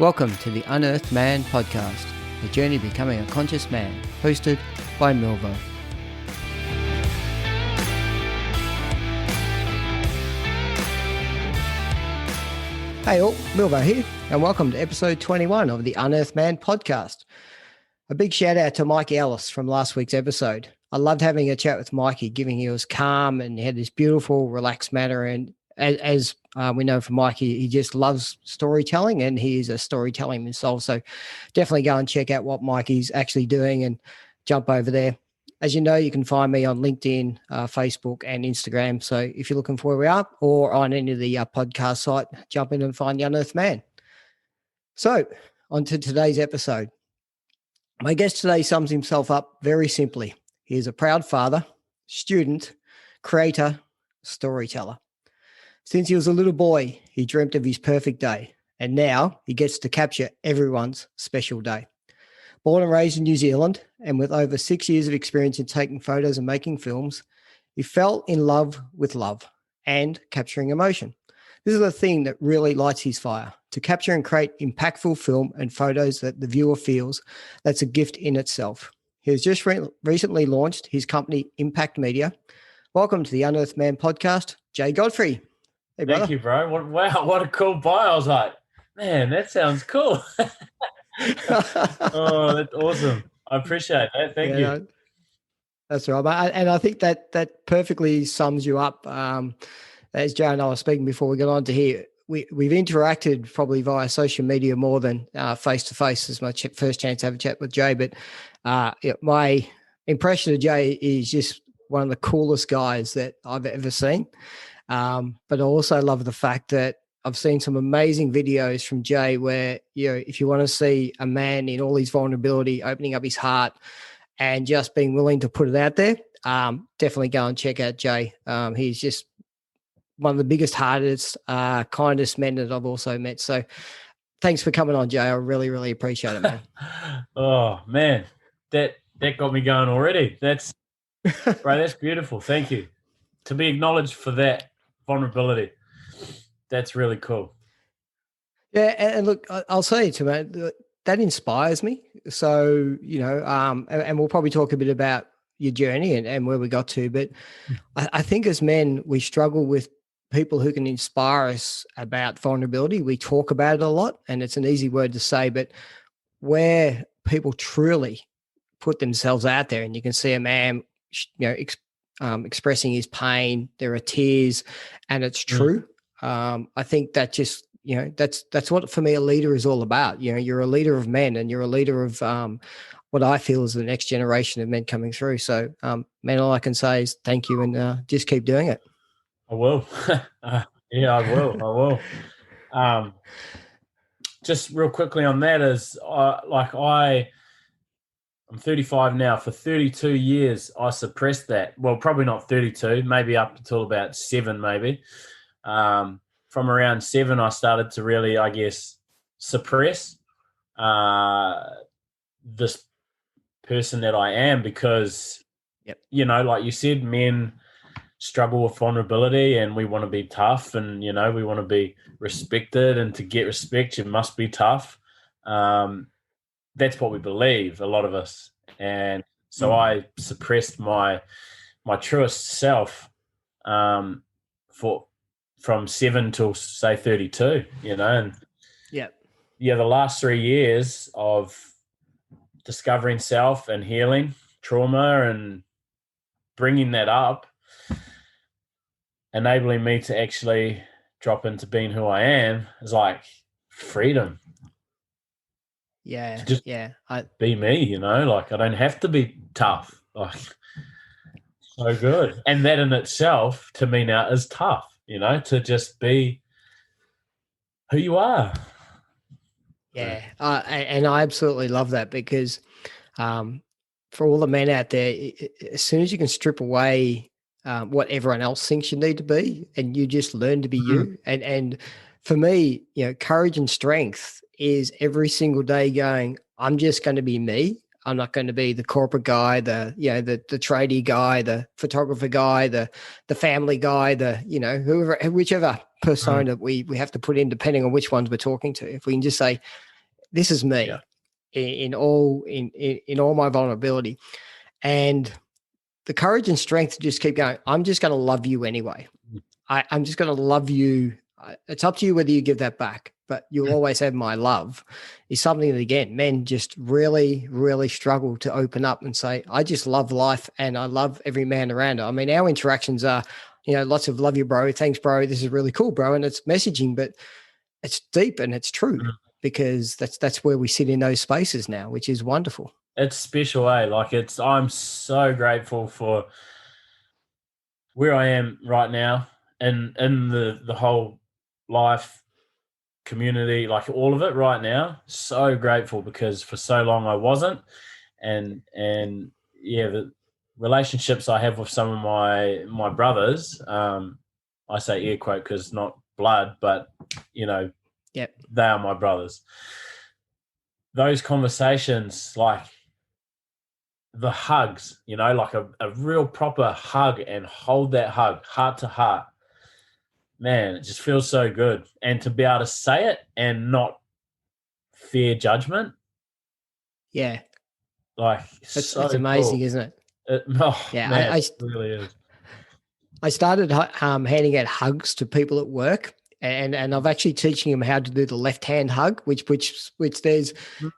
Welcome to the Unearthed Man podcast, the journey to becoming a conscious man, hosted by Milvo. Hey all, Milvo here, and welcome to episode 21 of the Unearthed Man podcast. A big shout out to Mikey Ellis from last week's episode. I loved having a chat with Mikey, given he was calm and he had this beautiful, relaxed manner. And as we know from Mikey, he just loves storytelling and he is a storytelling himself. So definitely go and check out what Mikey's actually doing and jump over there. As you know, you can find me on LinkedIn, Facebook and Instagram. So if you're looking for where we are or on any of the podcast site, jump in and find the Unearthed Man. So on to today's episode. My guest today sums himself up very simply. He is a proud father, student, creator, storyteller. Since he was a little boy, he dreamt of his perfect day, and now he gets to capture everyone's special day. Born and raised in New Zealand, and with over 6 years of experience in taking photos and making films, he fell in love with love and capturing emotion. This is the thing that really lights his fire, to capture and create impactful film and photos that the viewer feels that's a gift in itself. He has just recently launched his company, Impakt Media. Welcome to the Unearthed Man podcast, Jay Godfrey. Hey, brother. Thank you, bro. What a cool bio. I was like, man, that sounds cool. Oh, that's awesome. I appreciate that. Thank you. No, that's right. And I think that perfectly sums you up. As Joe and I were speaking before we got on to here, we've interacted probably via social media more than face-to-face. This is my first chance to have a chat with Jay. But my impression of Jay is just one of the coolest guys that I've ever seen. But I also love the fact that I've seen some amazing videos from Jay where, if you want to see a man in all his vulnerability, opening up his heart and just being willing to put it out there, definitely go and check out Jay. He's just one of the biggest, hardest, kindest men that I've also met. So thanks for coming on, Jay. I really, really appreciate it, man. Oh, man, that got me going already. That's beautiful. Thank you. To be acknowledged for that vulnerability, that's really cool. Yeah, and look, I'll say it to you, that inspires me. So, and we'll probably talk a bit about your journey and where we got to, but I think as men, we struggle with people who can inspire us about vulnerability. We talk about it a lot, and it's an easy word to say, but where people truly put themselves out there, and you can see a man, expressing his pain, there are tears, and it's true. I think that just, that's what for me a leader is all about. You're a leader of men, and you're a leader of what I feel is the next generation of men coming through. So, man, all I can say is thank you, and just keep doing it. I will. Yeah, I will. Just real quickly on that is, I'm 35 now. For 32 years, I suppressed that. Well, probably not 32, maybe up until about 7, maybe. From around 7, I started to really, I guess, suppress this person that I am because, like you said, men struggle with vulnerability and we want to be tough and, we want to be respected, and to get respect, you must be tough. That's what we believe, a lot of us. And so I suppressed my truest self from 7 till, say, 32, and the last 3 years of discovering self and healing trauma and bringing that up, enabling me to actually drop into being who I am, is like freedom. Yeah, just be me, like I don't have to be tough. Like, so good. And that in itself to me now is tough, to just be who you are. Yeah, and I absolutely love that because for all the men out there, as soon as you can strip away what everyone else thinks you need to be, and you just learn to be you. And for me, courage and strength is every single day going, I'm just going to be me. I'm not going to be the corporate guy, the tradie guy, the photographer guy, the family guy, whichever persona we have to put in, depending on which ones we're talking to. If we can just say, this is me in all my vulnerability, and the courage and strength to just keep going. I'm just going to love you anyway. I'm just going to love you. It's up to you whether you give that back, but you'll always have my love, is something that, again, men just really, really struggle to open up and say, I just love life and I love every man around it. I mean, our interactions are, lots of love you, bro. Thanks, bro. This is really cool, bro. And it's messaging, but it's deep and it's true because that's where we sit in those spaces now, which is wonderful. It's special, eh? Like I'm so grateful for where I am right now and in the whole life community, like all of it right now. So grateful because for so long I wasn't. And the relationships I have with some of my brothers, I say air quote because not blood, but they are my brothers. Those conversations, like the hugs, like a real proper hug and hold that hug heart to heart, man, it just feels so good. And to be able to say it and not fear judgment. Yeah. Like it's amazing, cool. Isn't it? It really is. I started handing out hugs to people at work, and I've actually teaching them how to do the left hand hug, which there's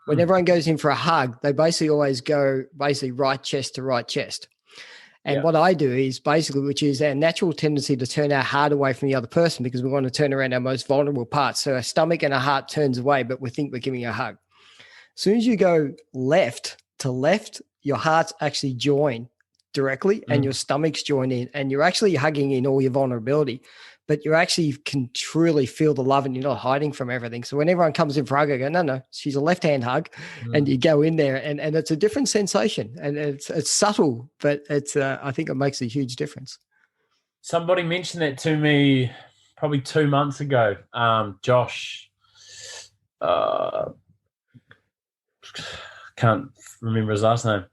when everyone goes in for a hug, they basically always go right chest to right chest. And what I do is basically, which is our natural tendency to turn our heart away from the other person because we want to turn around our most vulnerable parts. So our stomach and our heart turns away, but we think we're giving a hug. As soon as you go left to left, your hearts actually join directly and your stomachs join in, and you're actually hugging in all your vulnerability, but you actually can truly feel the love and you're not hiding from everything. So when everyone comes in for a hug, I go, no, she's a left-hand hug. And you go in there and it's a different sensation, and it's subtle, but it's I think it makes a huge difference. Somebody mentioned that to me probably 2 months ago. Josh, can't remember his last name.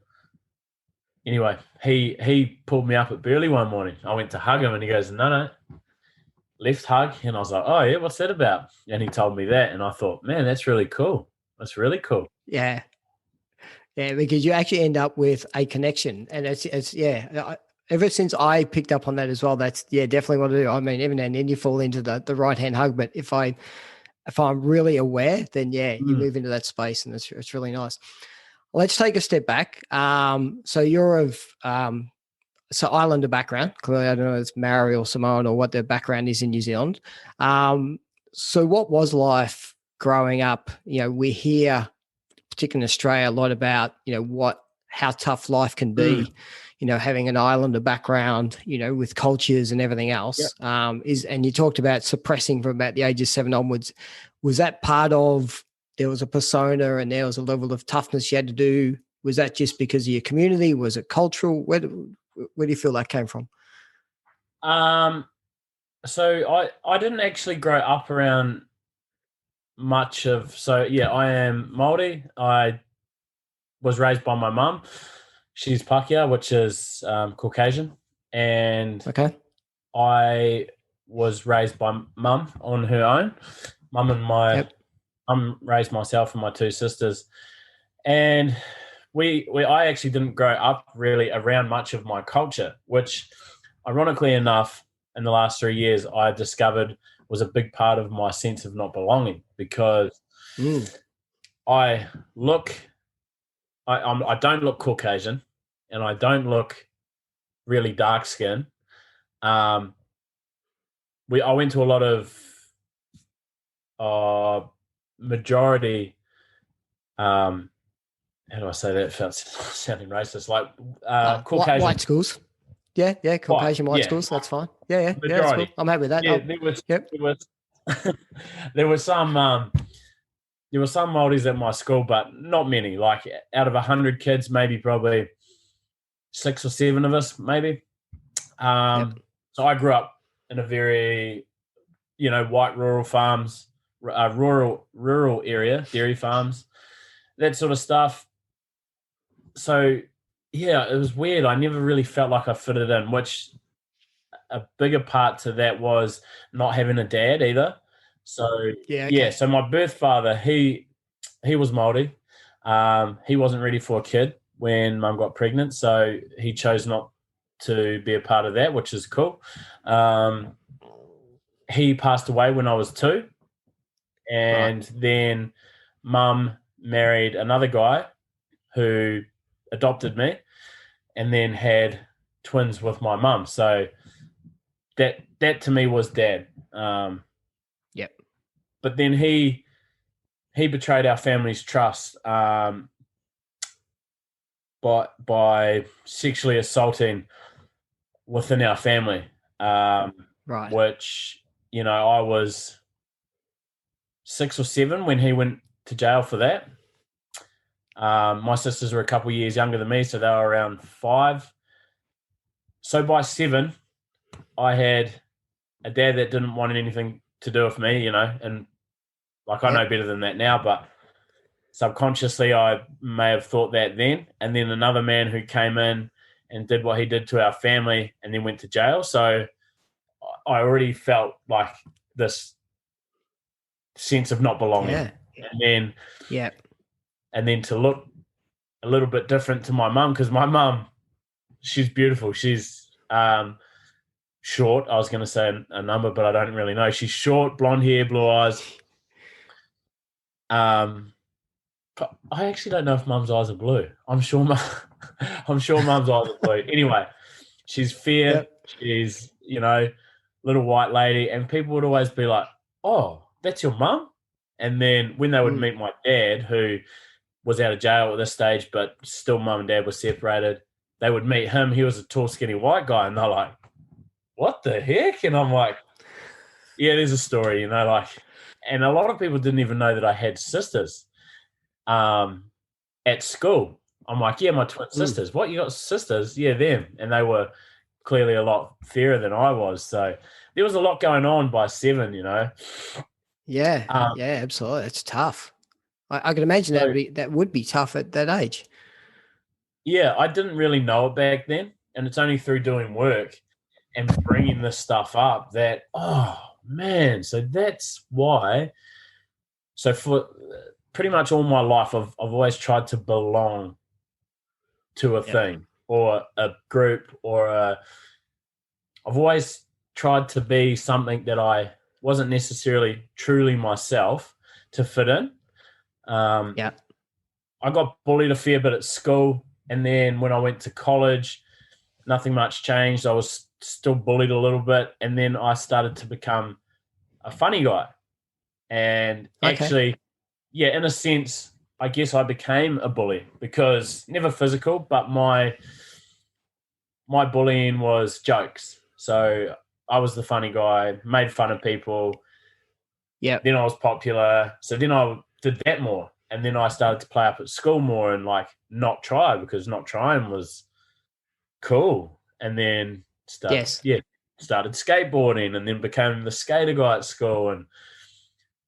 Anyway, he pulled me up at Burley one morning. I went to hug him and he goes, no, left hug. And I was like, oh yeah, what's that about? And he told me that, and I thought, man, that's really cool. That's really cool. Yeah, because you actually end up with a connection, and it's ever since I picked up on that as well, that's definitely what I do. I mean, even then you fall into the right hand hug, but if I'm really aware, then you move into that space, and it's really nice. Let's take a step back. So you're of Islander background. Clearly, I don't know if it's Maori or Samoan or what their background is in New Zealand. So what was life growing up? We hear, particularly in Australia, a lot about, how tough life can be, having an Islander background, with cultures and everything else. And you talked about suppressing from about the age of 7 onwards. Was that part of, there was a persona and there was a level of toughness you had to do? Was that just because of your community? Was it cultural? Where do you feel that came from? So I didn't actually grow up around much of, I am Māori. I was raised by my mum. She's Pākehā, which is Caucasian. And I was raised by mum on her own. Mum and mum raised myself and my 2 sisters. And I actually didn't grow up really around much of my culture, which ironically enough, in the last 3 years, I discovered was a big part of my sense of not belonging, because I don't look Caucasian and I don't look really dark skin. I went to a lot of majority, how do I say that without sounding racist? Like Caucasian white schools. Yeah, Caucasian white schools. That's fine. Yeah, that's cool. I'm happy with that. Yeah, there was some Māoris at my school, but not many. Like out of 100 kids, maybe probably 6 or 7 of us, maybe. So I grew up in a very, white rural farms, rural area, dairy farms, that sort of stuff. So it was weird. I never really felt like I fitted in, which a bigger part to that was not having a dad either. So so my birth father, he he was Māori. He wasn't ready for a kid when Mum got pregnant, so he chose not to be a part of that, which is cool. He passed away when I was 2, and then Mum married another guy who adopted me, and then had twins with my mum. So that to me was Dad. Yep. But then he betrayed our family's trust by sexually assaulting within our family. Which, I was 6 or 7 when he went to jail for that. My sisters were a couple of years younger than me, so they were around 5. So by 7, I had a dad that didn't want anything to do with me, and I know better than that now, but subconsciously I may have thought that then. And then another man who came in and did what he did to our family and then went to jail. So I already felt like this sense of not belonging. And then to look a little bit different to my mum, because my mum, she's beautiful. She's short. I was going to say a number, but I don't really know. She's short, blonde hair, blue eyes. But I actually don't know if Mum's eyes are blue. I'm sure Mum's eyes are blue. Anyway, she's fair. Yep. She's, little white lady, and people would always be like, "Oh, that's your mum?" And then when they would meet my dad, who was out of jail at this stage, but still Mum and Dad were separated, they would meet him. He was a tall, skinny white guy, and they're like, "What the heck?" And I'm like, "Yeah, there's a story, and a lot of people didn't even know that I had sisters. At school, I'm like, "Yeah, my twin sisters." "What, you got sisters?" "Yeah, them." And they were clearly a lot fairer than I was. So there was a lot going on by 7, Yeah, absolutely. It's tough. I can imagine that would be tough at that age. Yeah, I didn't really know it back then, and it's only through doing work and bringing this stuff up that, oh man, so that's why. So for pretty much all my life, I've always tried to belong to a thing or a group I've always tried to be something that I wasn't necessarily truly myself to fit in. I got bullied a fair bit at school, and then when I went to college, nothing much changed. I was still bullied a little bit, and then I started to become a funny guy. And actually, in a sense, I guess I became a bully, because never physical, but my bullying was jokes. So I was the funny guy, made fun of people. Yeah. Then I was popular. So then I did that more. And then I started to play up at school more and not try, because not trying was cool. And then started skateboarding, and then became the skater guy at school, and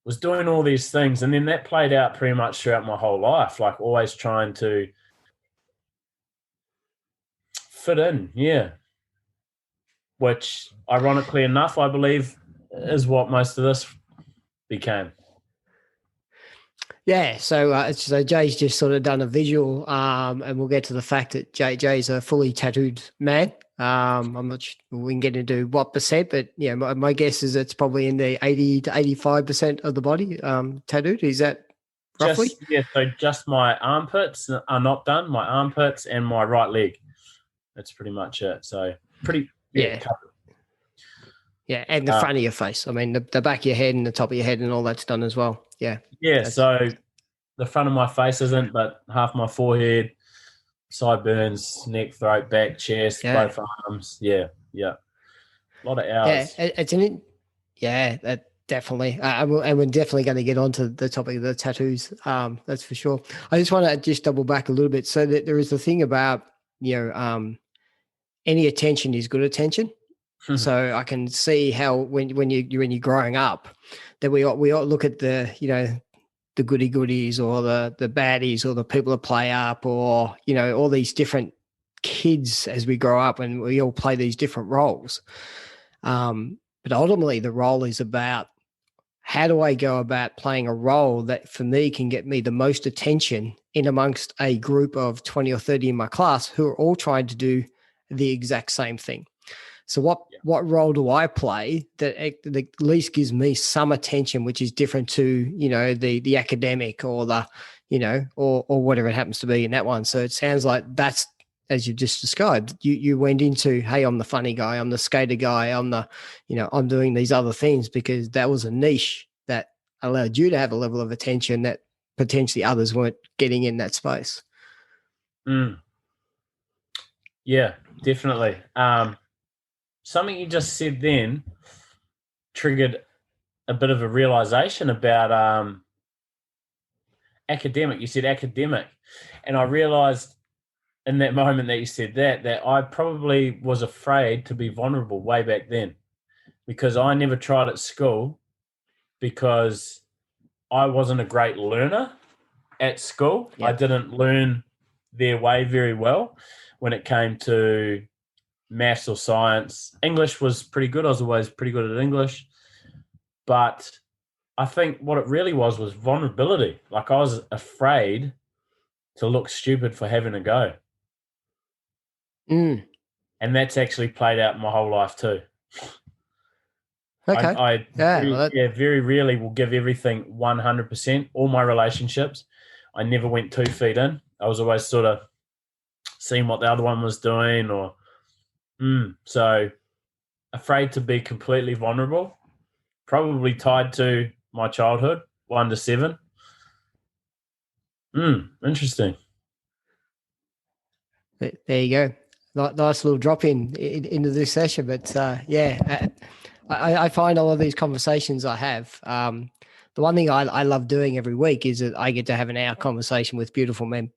was doing all these things. And then that played out pretty much throughout my whole life, always trying to fit in. Yeah. Which, ironically enough, I believe is what most of this became. Yeah, so Jay's just sort of done a visual, and we'll get to the fact that Jay's a fully tattooed man. I'm not sure we can get into what percent, but my guess is it's probably in the 80 to 85% of the body tattooed. Is that roughly? So just my armpits are not done, my armpits and my right leg. That's pretty much it. So pretty... covered. Yeah, and the front of your face. I mean, the back of your head and the top of your head and all that's done as well. Yeah. Yeah, so the front of my face isn't, but half my forehead, sideburns, neck, throat, back, chest, both arms. Yeah. A lot of hours. Yeah, that definitely. And we're definitely going to get onto the topic of the tattoos. That's for sure. I just want to just double back a little bit. So that there is a thing about, any attention is good attention. So I can see how when you're growing up, that we all look at the the goody goodies or the baddies or the people that play up, or all these different kids as we grow up, and we all play these different roles. But ultimately, the role is about how do I go about playing a role that for me can get me the most attention in amongst a group of 20 or 30 in my class who are all trying to do the exact same thing? So what role do I play that at least gives me some attention, which is different to, you know, the academic or the, you know, or whatever it happens to be in that one. So it sounds like that's, as you just described, you went into, hey, I'm the funny guy, I'm the skater guy, I'm the, you know, I'm doing these other things because that was a niche that allowed you to have a level of attention that potentially others weren't getting in that space. Yeah, definitely. Something you just said then triggered a bit of a realization about academic. You said academic, and I realized in that moment that you said that I probably was afraid to be vulnerable way back then, because I never tried at school because I wasn't a great learner at school. Yep. I didn't learn their way very well when it came to maths or science. English was pretty good. I was always pretty good at English. But I think what it really was vulnerability. Like, I was afraid to look stupid for having a go. Mm. And that's actually played out my whole life too. Okay. I very rarely will give everything 100%. All my relationships, I never went 2 feet in. I was always sort of seeing what the other one was doing, or so afraid to be completely vulnerable. Probably tied to my childhood, 1 to 7. Interesting. There you go. Nice little drop into this session. But I find all of these conversations I have. The one thing I love doing every week is that I get to have an hour conversation with beautiful men.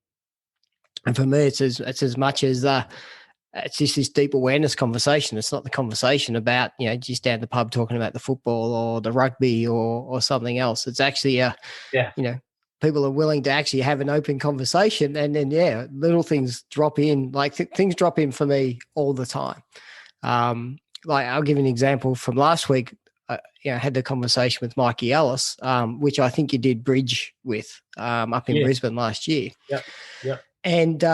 And for me, it's as much as it's just this deep awareness conversation. It's not the conversation about, you know, just down the pub talking about the football or the rugby or something else. It's actually you know, people are willing to actually have an open conversation, and then little things drop in. Like things drop in for me all the time. Like I'll give you an example from last week. You know, I had the conversation with Mikey Ellis, which I think you did bridge with up in Brisbane last year. Yep. And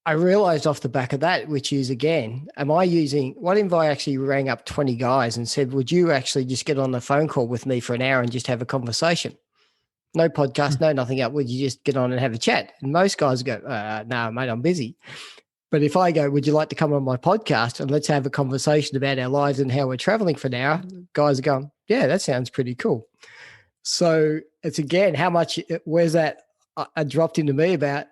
I realized off the back of that, which is, again, what if I actually rang up 20 guys and said, would you actually just get on the phone call with me for an hour and just have a conversation? No podcast, no nothing up. Would you just get on and have a chat? And most guys go, no, mate, I'm busy. But if I go, would you like to come on my podcast and let's have a conversation about our lives and how we're traveling for an hour? Guys are going, yeah, that sounds pretty cool. So it's, again, where's that dropped into me about,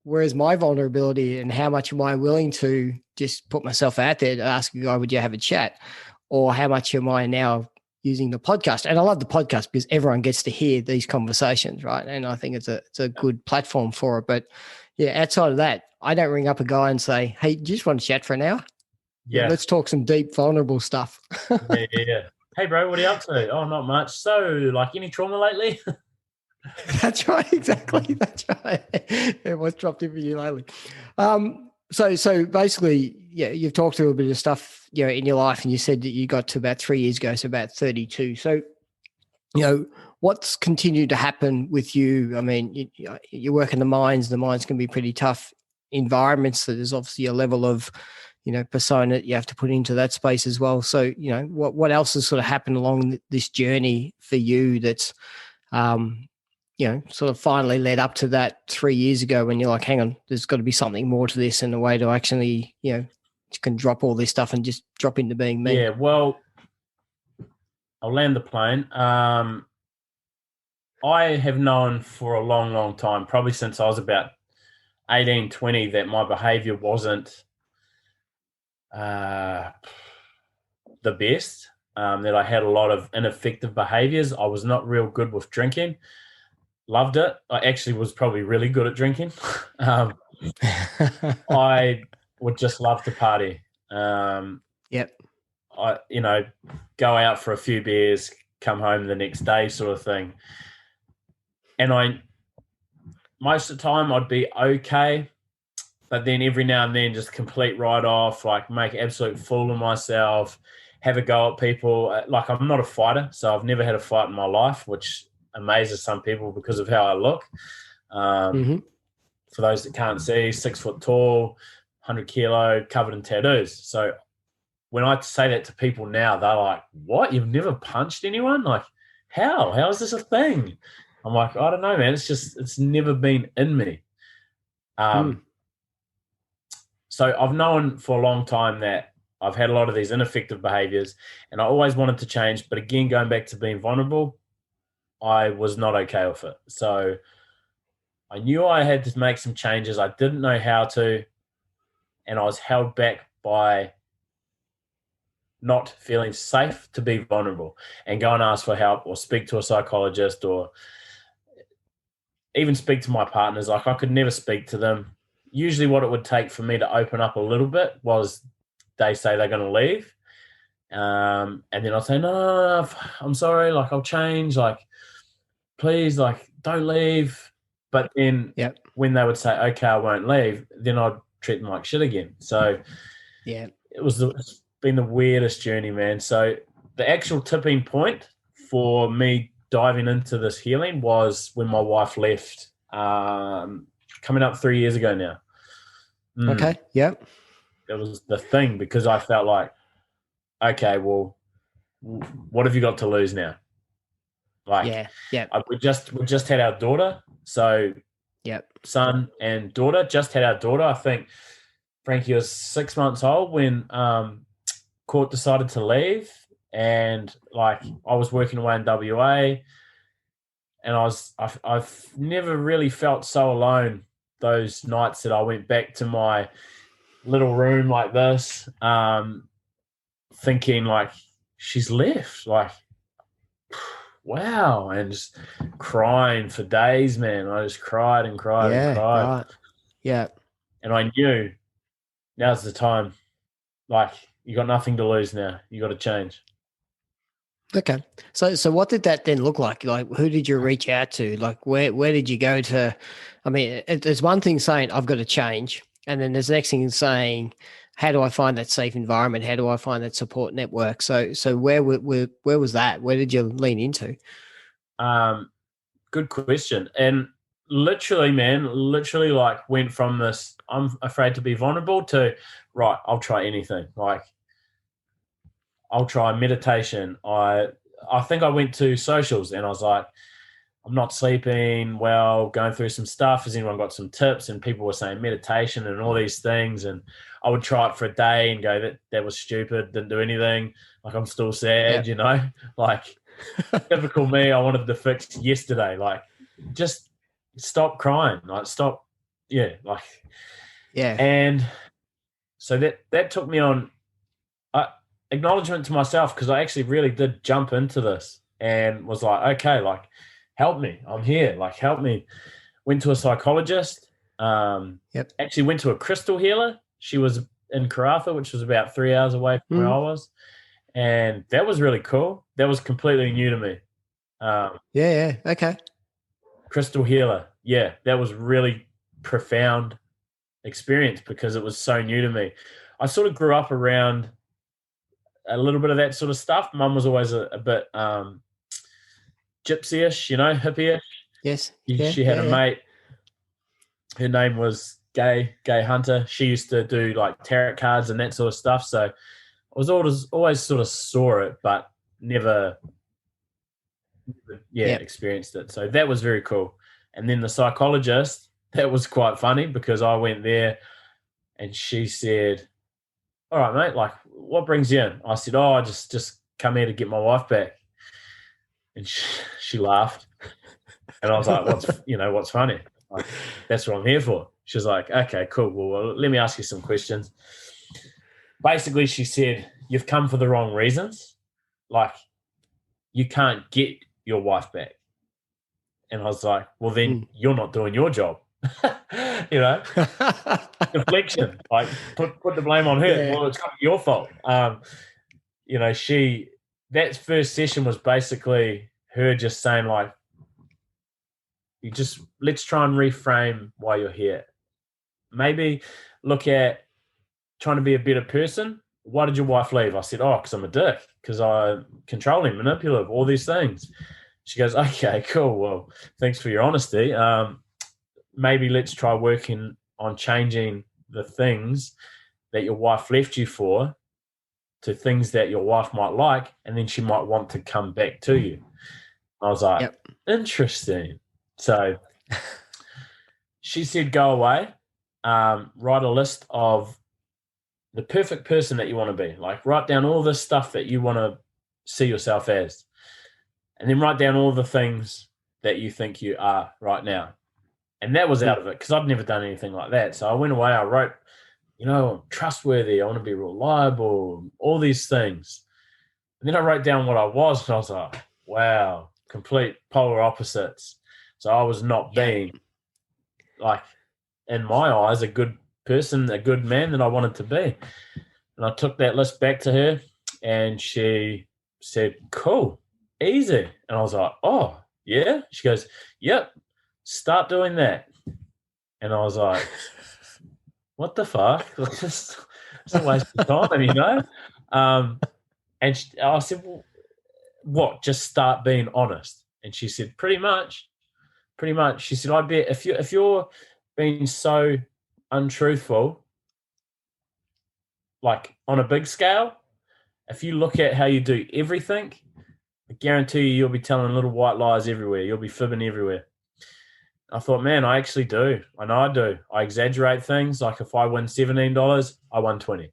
where's my vulnerability and how much am I willing to just put myself out there to ask a guy, would you have a chat? Or how much am I now using the podcast? And I love the podcast because everyone gets to hear these conversations, right? And I think it's a good platform for it. But yeah, outside of that, I don't ring up a guy and say, hey, do you just want to chat for an hour? Yeah, let's talk some deep, vulnerable stuff. Yeah. Hey, bro, what are you up to? Oh, not much. So, like, any trauma lately? That's right, exactly. That's right. It was dropped in for you lately. So basically, yeah, you've talked through a bit of stuff, you know, in your life, and you said that you got to about 3 years ago, so about 32. So, you know, what's continued to happen with you? I mean, you work in the mines can be pretty tough environments. So there's obviously a level of, you know, persona you have to put into that space as well. So, you know, what else has sort of happened along this journey for you that's, you know, sort of finally led up to that 3 years ago when you're like, hang on, there's got to be something more to this and a way to actually, you know, you can drop all this stuff and just drop into being me. Yeah, well, I'll land the plane. I have known for a long, long time, probably since I was about 18, 20, that my behavior wasn't the best, that I had a lot of ineffective behaviors. I was not real good with drinking. Loved it. I actually was probably really good at drinking. I would just love to party. Yep. I, you know, go out for a few beers, come home the next day, sort of thing. And most of the time I'd be okay, but then every now and then just complete write off, like make absolute fool of myself, have a go at people. Like, I'm not a fighter, so I've never had a fight in my life, which amazes some people because of how I look. For those that can't see, 6 foot tall, 100 kilo, covered in tattoos. So when I say that to people now, they're like, what? You've never punched anyone? Like, how? How is this a thing? I'm like, I don't know, man. It's never been in me. So I've known for a long time that I've had a lot of these ineffective behaviors, and I always wanted to change. But again, going back to being vulnerable, I was not okay with it. So I knew I had to make some changes. I didn't know how to, and I was held back by not feeling safe to be vulnerable and go and ask for help or speak to a psychologist or even speak to my partners. Like, I could never speak to them. Usually what it would take for me to open up a little bit was they say they're going to leave. And then I'll say, no, I'm sorry. Like, I'll change. Like, please, like, don't leave. But then when they would say, okay, I won't leave, then I'd treat them like shit again. So it's been the weirdest journey, man. So the actual tipping point for me diving into this healing was when my wife left, coming up 3 years ago now. Okay. Yep. It was the thing, because I felt like, okay, well, what have you got to lose now? Like, we just had our daughter. So son and daughter, just had our daughter. I think Frankie was 6 months old when court decided to leave. And like, I was working away in WA, and I've never really felt so alone those nights that I went back to my little room like this, thinking like, she's left, like, wow, and just crying for days, man. I just cried and cried and cried. Right. Yeah. And I knew now's the time. Like, you got nothing to lose now. You got to change. Okay. So what did that then look like? Like, who did you reach out to? Like, where did you go to? I mean, there's one thing saying I've got to change, and then there's the next thing saying, how do I find that safe environment? How do I find that support network? So where was that? Where did you lean into? Good question. And literally, man, like, went from this, I'm afraid to be vulnerable, to, right, I'll try anything. Like, I'll try meditation. I think I went to socials and I was like, I'm not sleeping well, going through some stuff. Has anyone got some tips? And people were saying meditation and all these things. And I would try it for a day and go, that was stupid, didn't do anything. Like, I'm still sad, you know? Like, typical me, I wanted to fix yesterday. Like, just stop crying. Like, stop. Yeah. Like, and so that took me on acknowledgement to myself, because I actually really did jump into this and was like, okay, like, help me. I'm here. Like, help me. Went to a psychologist. Actually went to a crystal healer. She was in Karratha, which was about 3 hours away from where I was. And that was really cool. That was completely new to me. Okay. Crystal healer. Yeah, that was really profound experience because it was so new to me. I sort of grew up around a little bit of that sort of stuff. Mum was always a bit gypsy-ish, you know, hippie-ish. Yes. She had a mate. Her name was Gay Hunter. She used to do like tarot cards and that sort of stuff. So I was always sort of saw it, but never experienced it. So that was very cool. And then the psychologist, that was quite funny because I went there and she said, all right, mate, like, what brings you in? I said, I just come here to get my wife back. And she laughed. And I was like, what's funny? Like, that's what I'm here for. She was like, okay, cool. Well, let me ask you some questions. Basically, she said, you've come for the wrong reasons. Like, you can't get your wife back. And I was like, well, then you're not doing your job. You know, deflection, like put the blame on her. Well, it's not your fault. You know, that first session was basically her just saying, like, let's try and reframe why you're here. Maybe look at trying to be a better person why did your wife leave? I said, oh, because I'm a dick, because I'm controlling, manipulative, all these things. She goes, okay, cool. Well, thanks for your honesty. Maybe let's try working on changing the things that your wife left you for to things that your wife might like, and then she might want to come back to you. I was like, interesting. So she said, go away, write a list of the perfect person that you want to be. Like, write down all the stuff that you want to see yourself as. And then write down all the things that you think you are right now. And that was out of it because I'd never done anything like that. So I went away, I wrote, I'm trustworthy, I want to be reliable, all these things. And then I wrote down what I was, and I was like, wow, complete polar opposites. So I was not being, like, in my eyes, a good person, a good man that I wanted to be. And I took that list back to her, and she said, cool, easy. And I was like, oh, yeah? She goes, yep, start doing that. And I was like, what the fuck? It's a waste of time, And I said, well, what? Just start being honest. And she said, pretty much. She said, I bet if you're being so untruthful, like on a big scale, if you look at how you do everything, I guarantee you'll be telling little white lies everywhere. You'll be fibbing everywhere. I thought, man, I actually do. I know I do. I exaggerate things. Like if I win $17, I won 20.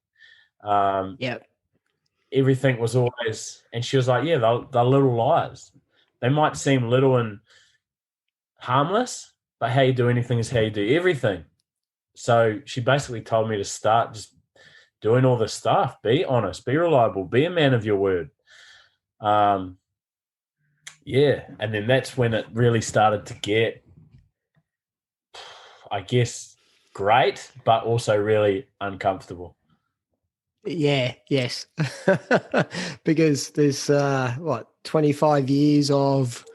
Everything was always, and she was like, yeah, they're little lies. They might seem little and harmless, but how you do anything is how you do everything. So she basically told me to start just doing all this stuff. Be honest, be reliable, be a man of your word. And then that's when it really started to get, I guess, great, but also really uncomfortable. Yeah, yes. Because there's 25 years of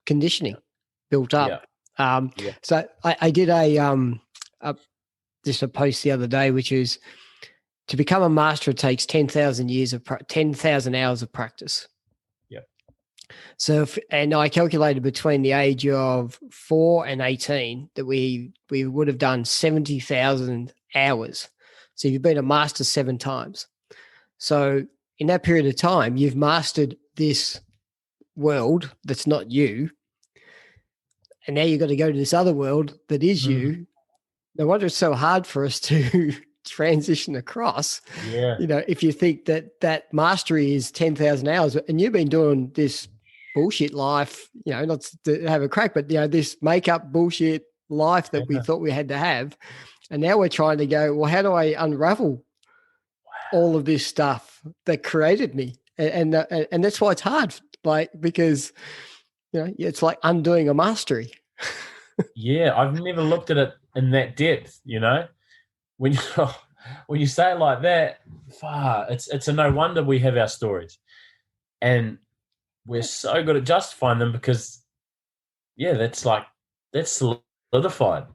conditioning built up. So I did just a post the other day, which is to become a master, it takes 10,000 hours of practice. So, and I calculated between the age of 4 and 18 that we would have done 70,000 hours. So you've been a master 7 times. So in that period of time, you've mastered this world that's not you. And now you've got to go to this other world that is you. No wonder it's so hard for us to transition across. Yeah. If you think that mastery is 10,000 hours and you've been doing this bullshit life, not to have a crack, but, this makeup bullshit life that we thought we had to have. And now we're trying to go, well, how do I unravel all of this stuff that created me? And that's why it's hard, because, it's like undoing a mastery. Yeah, I've never looked at it in that depth, When you say it like that, it's a no wonder we have our stories. And we're so good at justifying them because, that's solidified.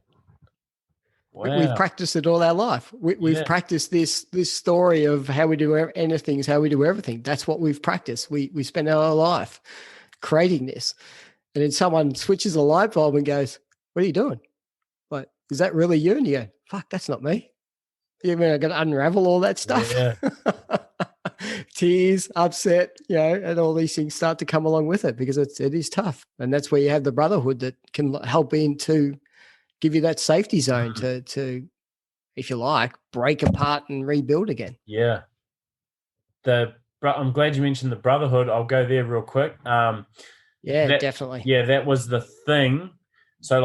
Wow. We've practiced it all our life. We've practiced this story of how we do anything is how we do everything. That's what we've practiced. We spend our whole life creating this. And then someone switches a light bulb and goes, what are you doing? Like, is that really you? And you go, fuck, that's not me. You mean I'm going to unravel all that stuff? Yeah. Tears, upset, and all these things start to come along with it because it is tough. And that's where you have the brotherhood that can help to give you that safety zone to, if you like, break apart and rebuild again. Yeah. I'm glad you mentioned the brotherhood. I'll go there real quick. Definitely. Yeah, that was the thing. So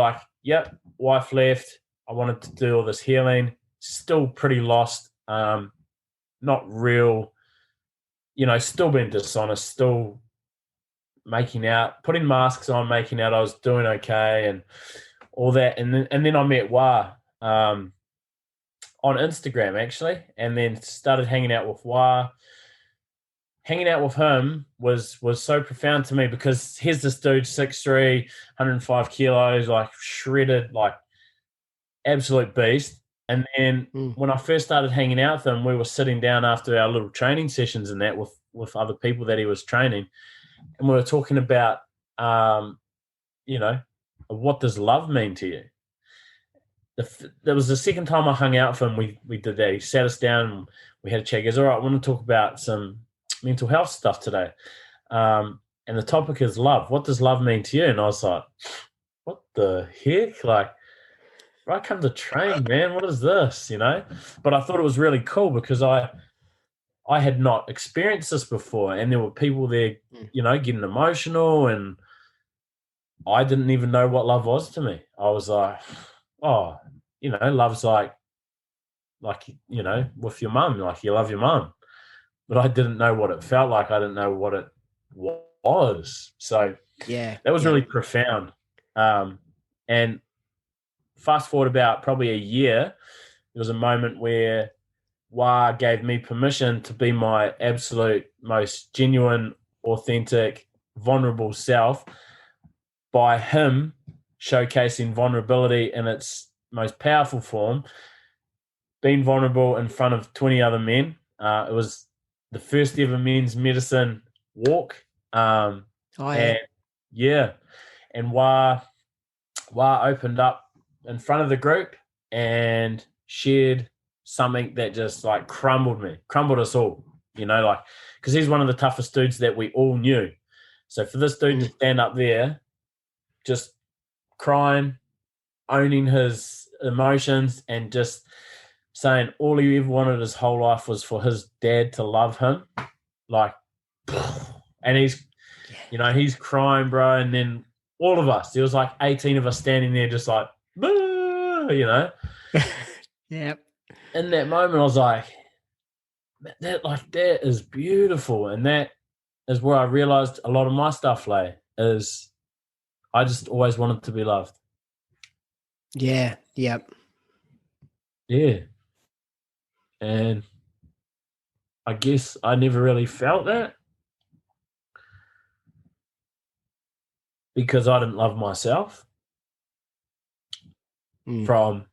wife left. I wanted to do all this healing. Still pretty lost. Not real, still being dishonest, still making out, putting masks on, making out I was doing okay and all that. And then I met Wah on Instagram, actually, and then started hanging out with Wah. Hanging out with him was so profound to me because here's this dude, 6'3", 105 kilos, like shredded, like absolute beast. And then when I first started hanging out with him, we were sitting down after our little training sessions and that with other people that he was training. And we were talking about, what does love mean to you? There was the second time I hung out with him, we did that. He sat us down and we had a chat. He goes, all right, I want to talk about some mental health stuff today. And the topic is love. What does love mean to you? And I was like, what the heck? Like, I come to train, man. What is this? But I thought it was really cool because I had not experienced this before, and there were people there, getting emotional, and I didn't even know what love was to me. I was like, oh, love's like, with your mum, like you love your mum. But I didn't know what it felt like. I didn't know what it was. So that was really profound. And fast forward about probably a year, there was a moment where Wah gave me permission to be my absolute most genuine, authentic, vulnerable self by him showcasing vulnerability in its most powerful form, being vulnerable in front of 20 other men. It was the first ever men's medicine walk. And Wah opened up in front of the group and shared something that just like crumbled us all, because he's one of the toughest dudes that we all knew. So for this dude to stand up there, just crying, owning his emotions, and just saying all he ever wanted his whole life was for his dad to love him, and he's crying, bro. And then all of us, there was like 18 of us standing there just like, Yep. In that moment, I was like, that is beautiful. And that is where I realized a lot of my stuff lay, is I just always wanted to be loved. Yeah. Yep. Yeah. And I guess I never really felt that because I didn't love myself from,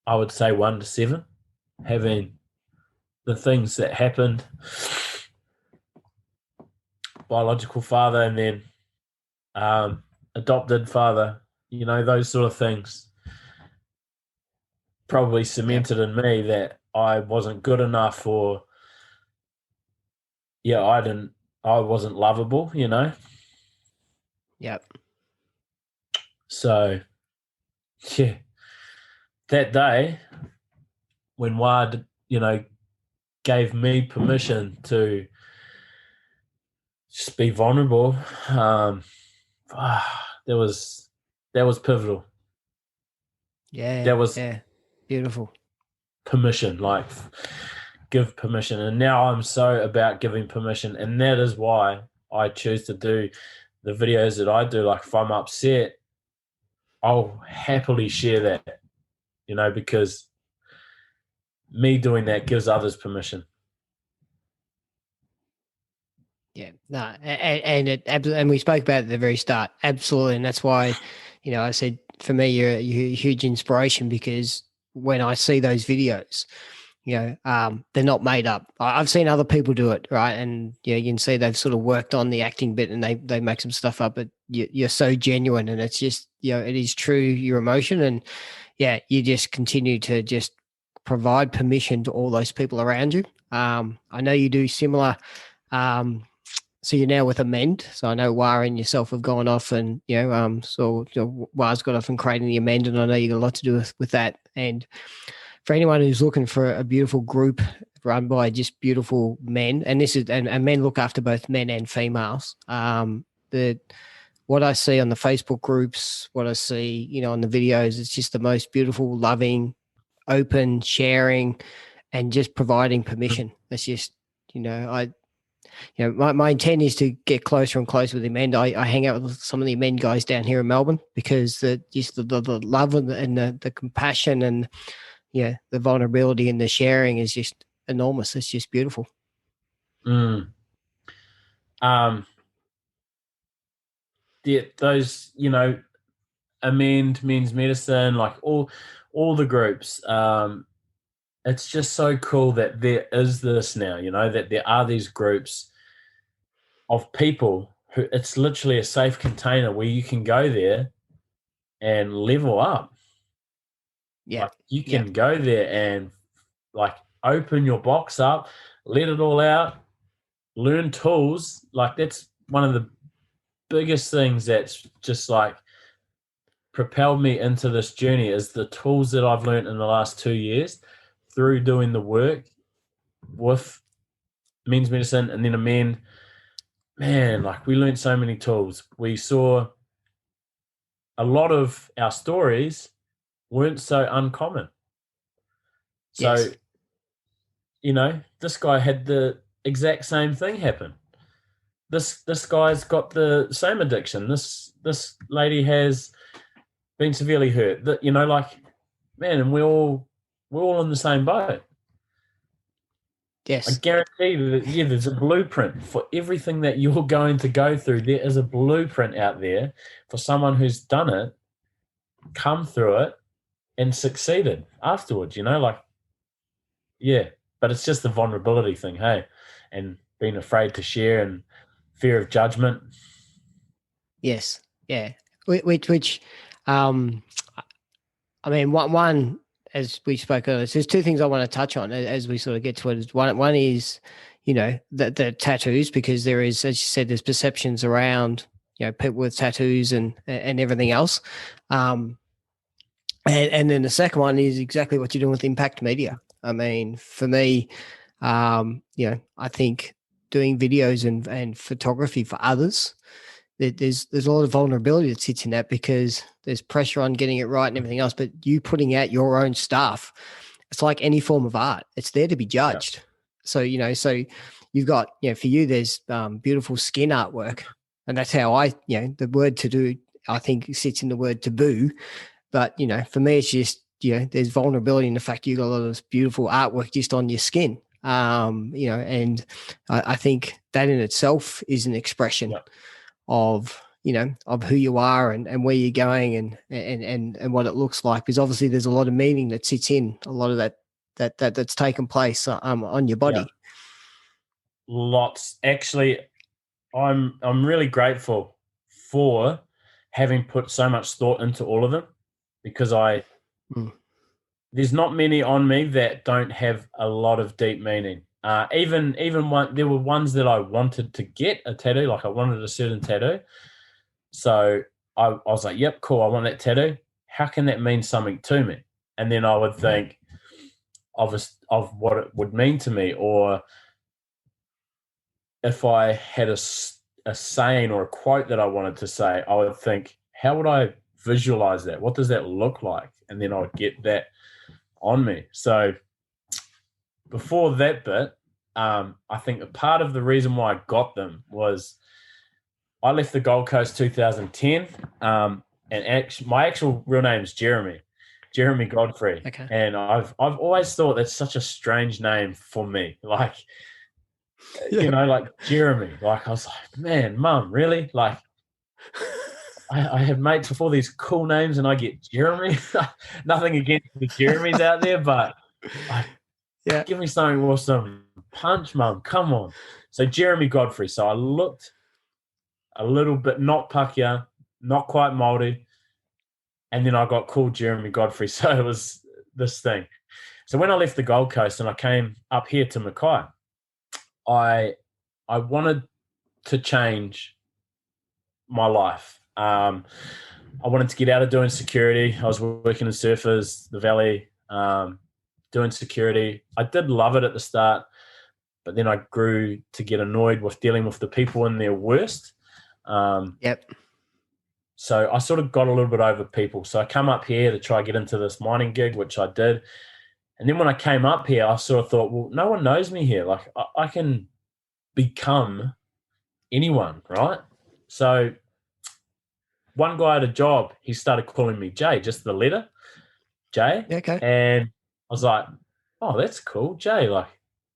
I would say, 1 to 7, having the things that happened, biological father, and then adopted father, those sort of things probably cemented in me that I wasn't good enough, or I wasn't lovable, Yep. So that day when Wad, gave me permission to just be vulnerable, that was pivotal. Yeah. That was Beautiful. Permission, give permission. And now I'm so about giving permission. And that is why I choose to do the videos that I do. Like if I'm upset, I'll happily share that, because me doing that gives others permission. Yeah, no, and we spoke about it at the very start. Absolutely. And that's why, I said, for me, you're a huge inspiration, because when I see those videos, they're not made up. I've seen other people do it, right? And you can see they've sort of worked on the acting bit and they make some stuff up, but you're so genuine, and it's just, it is true, your emotion. And you just continue to just provide permission to all those people around you. I know you do similar. So you're now with Amend. So I know Wah and yourself have gone off, and Wah's got off and creating the Amend, and I know you got a lot to do with that. And for anyone who's looking for a beautiful group run by just beautiful men, and men look after both men and females. What I see on the Facebook groups, what I see, on the videos, it's just the most beautiful, loving, open, sharing, and just providing permission. That's just, my intent is to get closer and closer with the men. I hang out with some of the men guys down here in Melbourne, because the love and the compassion and the vulnerability and the sharing is just enormous. It's just beautiful. Those, Amend, Men's Medicine, like all the groups. It's just so cool that there is this now, that there are these groups of people who it's literally a safe container where you can go there and level up. Yeah. Like you can go there and like open your box up, let it all out, learn tools. Like that's one of the biggest things that's just like propelled me into this journey is the tools that I've learned in the last 2 years through doing the work with Men's Medicine and then Amend. Man, like we learned so many tools. We saw a lot of our stories weren't so uncommon. So, this guy had the exact same thing happen. This guy's got the same addiction. This lady has been severely hurt. That man, and we're all in the same boat. Yes. I guarantee that there's a blueprint for everything that you're going to go through. There is a blueprint out there for someone who's done it, come through it, and succeeded afterwards. But it's just the vulnerability thing, hey, and being afraid to share and fear of judgment. Yes, yeah. Which, I mean, one as we spoke earlier, so there's two things I want to touch on as we sort of get to it. One is, the tattoos, because there is, as you said, there's perceptions around, people with tattoos and everything else. And then the second one is exactly what you're doing with Impakt Media. I mean, for me, I think doing videos and photography for others, there's a lot of vulnerability that sits in that because there's pressure on getting it right and everything else. But you putting out your own stuff, it's like any form of art. It's there to be judged. Yeah. So you've got, for you, there's beautiful skin artwork, and that's how the word to do, I think, sits in the word taboo. But, for me, it's just, there's vulnerability in the fact you got a lot of this beautiful artwork just on your skin. And I think that in itself is an expression of who you are and where you're going and what it looks like, because obviously there's a lot of meaning that sits in a lot of that's taken place on your body. Lots. Actually, I'm really grateful for having put so much thought into all of them, because there's not many on me that don't have a lot of deep meaning. Even one, there were ones that I wanted to get a tattoo, like I wanted a certain tattoo. So I was like, yep, cool, I want that tattoo. How can that mean something to me? And then I would think of what it would mean to me, or if I had a saying or a quote that I wanted to say, I would think, how would I visualize that? What does that look like? And then I would get that on me. So before that bit, I think a part of the reason why I got them was I left the Gold Coast 2010, and my actual real name is Jeremy Godfrey. Okay. And I've always thought that's such a strange name for me. Like, like Jeremy. Like I was like, man, Mum, really? Like, I have mates with all these cool names, and I get Jeremy. Nothing against the Jeremys out there, but give me something with some punch, Mum. Come on. So Jeremy Godfrey. So I looked a little bit not Pakeha, not quite Māori, and then I got called Jeremy Godfrey. So it was this thing. So when I left the Gold Coast and I came up here to Mackay, I wanted to change my life. I wanted to get out of doing security. I was working in Surfers, the Valley, doing security. I did love it at the start, but then I grew to get annoyed with dealing with the people in their worst. So I sort of got a little bit over people. So I come up here to try to get into this mining gig, which I did. And then when I came up here, I sort of thought, well, no one knows me here. Like I can become anyone, right? So one guy at a job, he started calling me Jay, just the letter, Jay. Okay. And I was like, oh, that's cool, Jay. Like,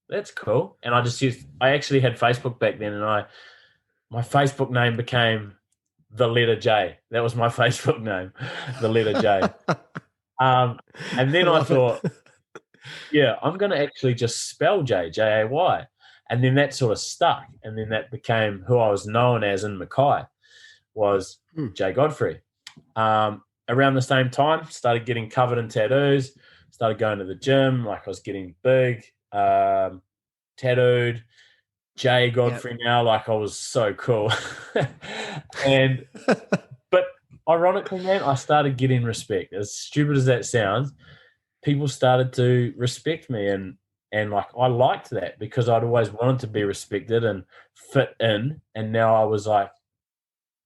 that's cool. And I actually had Facebook back then, and my Facebook name became the letter J. That was my Facebook name, the letter J. And then I thought, yeah, I'm going to actually just spell J, J-A-Y. And then that sort of stuck. And then that became who I was known as in Mackay, was J. Godfrey. Around the same time, started getting covered in tattoos, started going to the gym, like I was getting big, tattooed, J. Godfrey now, like I was so cool. But ironically, man, I started getting respect. As stupid as that sounds, people started to respect me, and like I liked that because I'd always wanted to be respected and fit in, and now I was like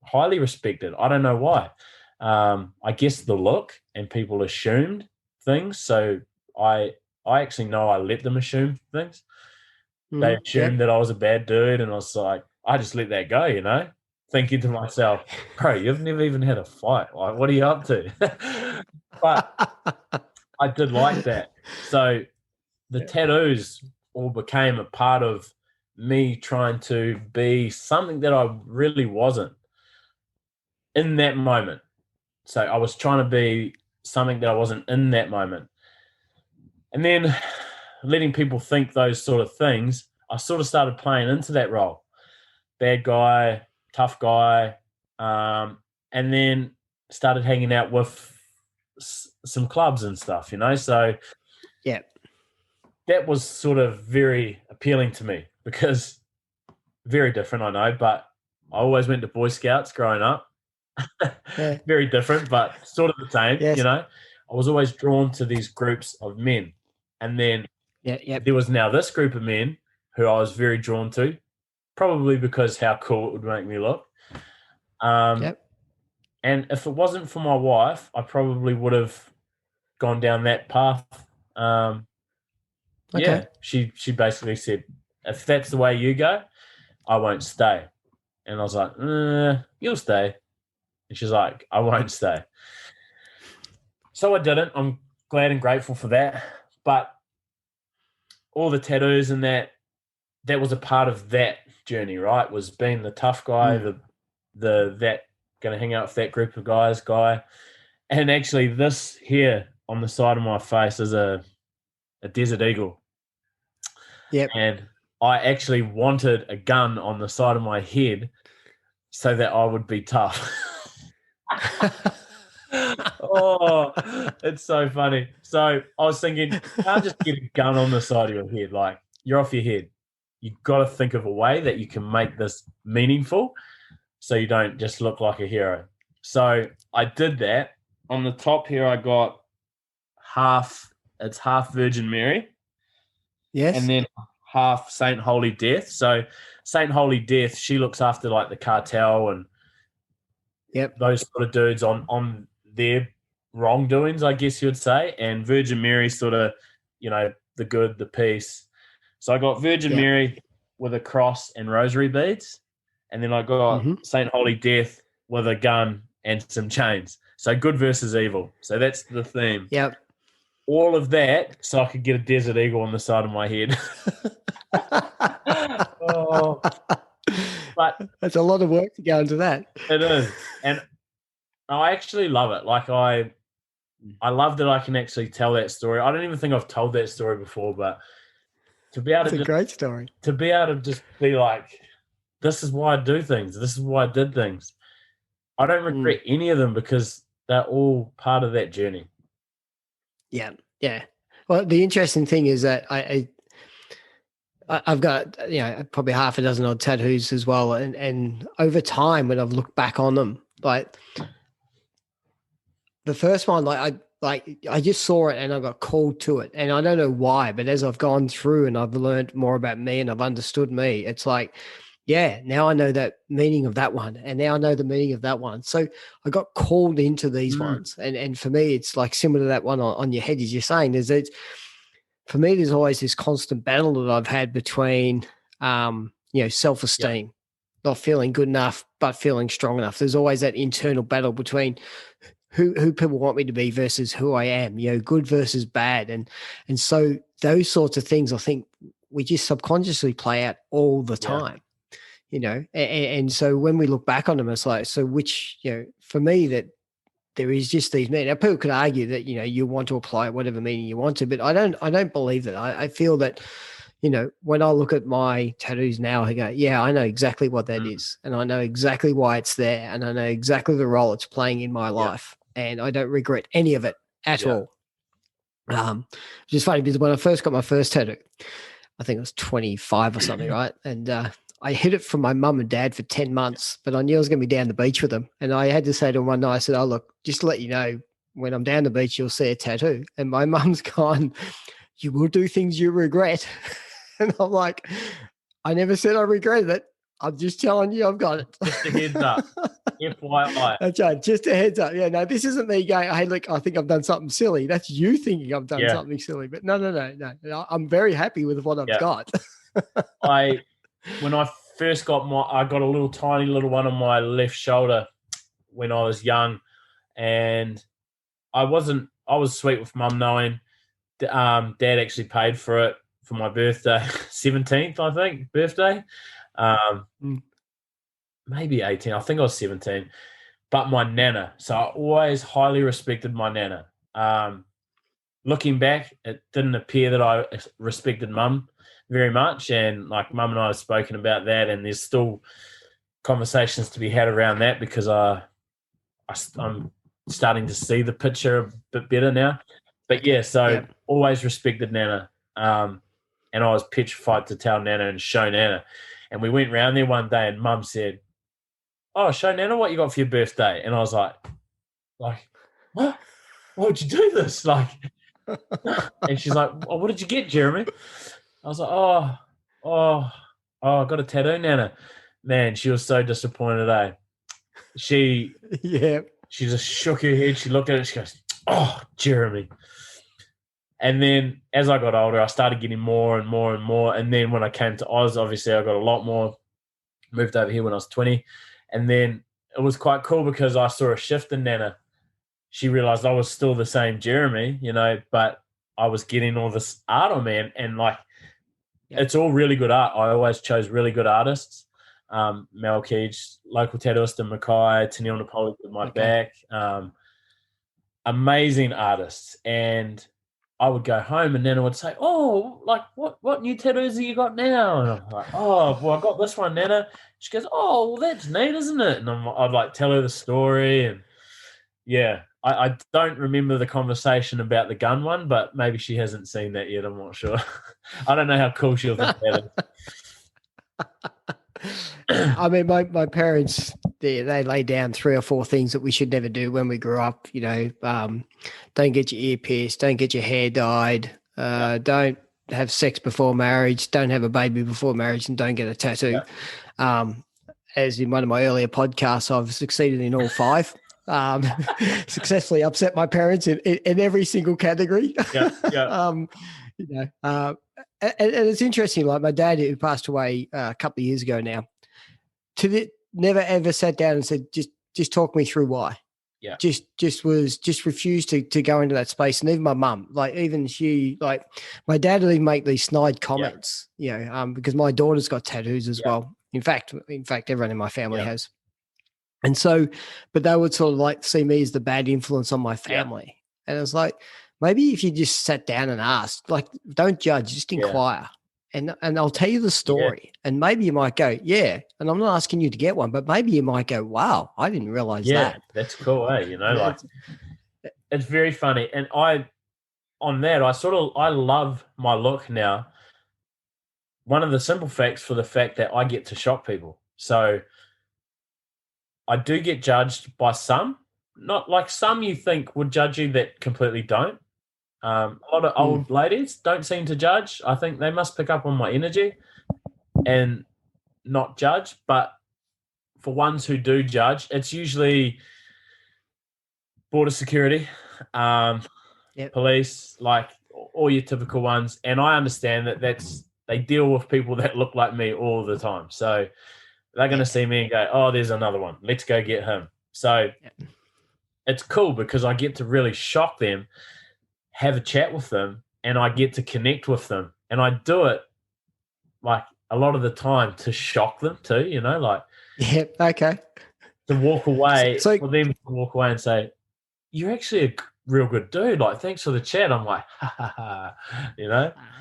highly respected. I don't know why. I guess the look, and people assumed things, so I actually know I let them assume things. They assumed that I was a bad dude, and I was like, I just let that go, thinking to myself, bro, you've never even had a fight. Like, what are you up to? But I did like that. So the tattoos all became a part of me trying to be something that I really wasn't in that moment. So I was trying to be something that I wasn't in that moment. And then letting people think those sort of things, I sort of started playing into that role. Bad guy, tough guy, and then started hanging out with some clubs and stuff, So yeah, that was sort of very appealing to me because very different, I know, but I always went to Boy Scouts growing up. Yeah. Very different, but sort of the same, yes. I was always drawn to these groups of men. And then there was now this group of men who I was very drawn to, probably because how cool it would make me look. And if it wasn't for my wife, I probably would have gone down that path. Yeah, she basically said, if that's the way you go, I won't stay. And I was like, you'll stay. And she's like, I won't stay. So I didn't. I'm glad and grateful for that. But all the tattoos and that was a part of that journey, right? Was being the tough guy, that going to hang out with that group of guys guy. And actually this here on the side of my face is a desert eagle. Yep. And I actually wanted a gun on the side of my head so that I would be tough. Oh, it's so funny. So I was thinking, you can't just get a gun on the side of your head. Like, you're off your head. You've got to think of a way that you can make this meaningful so you don't just look like a hero. So I did that. On the top here, I got half Virgin Mary. Yes. And then half Saint Holy Death. So Saint Holy Death, she looks after like the cartel and those sort of dudes on their wrongdoings, I guess you would say. And Virgin Mary sort of, the good, the peace. So I got Virgin Mary with a cross and rosary beads. And then I got Saint Holy Death with a gun and some chains. So good versus evil. So that's the theme. Yep. All of that so I could get a desert eagle on the side of my head. Oh. But that's a lot of work to go into that. It is. And I actually love it. Like I love that I can actually tell that story. I don't even think I've told that story before, but to be able It's a great story. To be able to just be like, this is why I do things. This is why I did things. I don't regret any of them because they're all part of that journey. Yeah. Yeah. Well, the interesting thing is that I've got, probably half a dozen odd tattoos as well. And over time, when I've looked back on them, like the first one, I just saw it and I got called to it. And I don't know why, but as I've gone through and I've learned more about me and I've understood me, it's like, now I know that meaning of that one. And now I know the meaning of that one. So I got called into these ones. And for me, it's like similar to that one on your head, as you're saying, for me, there's always this constant battle that I've had between, self-esteem, not feeling good enough, but feeling strong enough. There's always that internal battle between who people want me to be versus who I am, good versus bad. And so those sorts of things, I think we just subconsciously play out all the time. and so when we look back on them, it's like, so which, for me, that there is just these meanings. Now, people could argue that, you want to apply whatever meaning you want to, but I don't believe that. I feel that, when I look at my tattoos now, I go, yeah, I know exactly what that is. And I know exactly why it's there. And I know exactly the role it's playing in my life. And I don't regret any of it at all. Which is funny because when I first got my first tattoo, I think it was 25 or something, right? And I hid it from my mum and dad for 10 months, but I knew I was going to be down the beach with them. And I had to say to them one night, I said, oh, look, just to let you know, when I'm down the beach, you'll see a tattoo. And my mum's gone, you will do things you regret. And I'm like, I never said I regretted it. I'm just telling you I've got it. Just a heads up. FYI. That's right. Just a heads up. Yeah, no, this isn't me going, hey, look, I think I've done something silly. That's you thinking I've done something silly. But no. I'm very happy with what I've got. When I first I got a little tiny little one on my left shoulder when I was young, and I was sweet with mum knowing dad actually paid for it for my birthday, 17th, I think, birthday. Maybe 18. I think I was 17. But my nana. So I always highly respected my nana. Looking back, it didn't appear that I respected mum very much. And like mum and I have spoken about that, and there's still conversations to be had around that because I'm starting to see the picture a bit better now. But always respected nana. And I was petrified to tell nana and show nana. And we went round there one day and mum said, oh, show nana what you got for your birthday. And I was like, what? Why would you do this? And she's like, oh, what did you get, Jeremy? I was like, oh, I got a tattoo, nana. Man, she was so disappointed, eh? She just shook her head. She looked at it. She goes, oh, Jeremy. And then as I got older, I started getting more and more and more. And then when I came to Oz, obviously I got a lot more. Moved over here when I was 20. And then it was quite cool because I saw a shift in Nana. She realized I was still the same Jeremy, but I was getting all this art on me. And it's all really good art. I always chose really good artists. Mel Keege, local tattooist in Mackay, Tennille Napoli with my back. Amazing artists. And I would go home and Nana would say, oh, what new tattoos have you got now? And I'm like, oh, well, I got this one, Nana. She goes, oh, well, that's neat, isn't it? And I'd tell her the story. And I don't remember the conversation about the gun one, but maybe she hasn't seen that yet. I'm not sure. I don't know how cool she'll think that is. I mean, my parents, they lay down 3 or 4 things that we should never do when we grew up. Don't get your ear pierced, don't get your hair dyed, don't have sex before marriage, don't have a baby before marriage, and don't get a tattoo. As in one of my earlier podcasts, I've succeeded in all 5. Successfully upset my parents in every single category. And it's interesting. Like my dad, who passed away a couple of years ago now, never ever sat down and said, just talk me through why. Just refused to go into that space. And even my mum, even she, my dad would even make these snide comments, because my daughter's got tattoos as well. In fact, everyone in my family has. And so, but they would sort of see me as the bad influence on my family. And it's like, maybe if you just sat down and asked, don't judge, just inquire. And I'll tell you the story. And maybe you might go, and I'm not asking you to get one, but maybe you might go, wow, I didn't realize that. That's cool, eh? It's very funny. And I love my look now. One of the simple facts for the fact that I get to shock people. So I do get judged by some, not like some you think would judge you that completely don't. A lot of old ladies don't seem to judge. I think they must pick up on my energy and not judge. But for ones who do judge, it's usually border security, police, all your typical ones. And I understand that they deal with people that look like me all the time. So they're going to see me and go, oh, there's another one. Let's go get him. So it's cool because I get to really shock them, have a chat with them, and I get to connect with them. And I do it a lot of the time to shock them too, like Yeah. Okay. to walk away, So for them to walk away and say, "You're actually a real good dude. Like, thanks for the chat." I'm like, ha ha ha.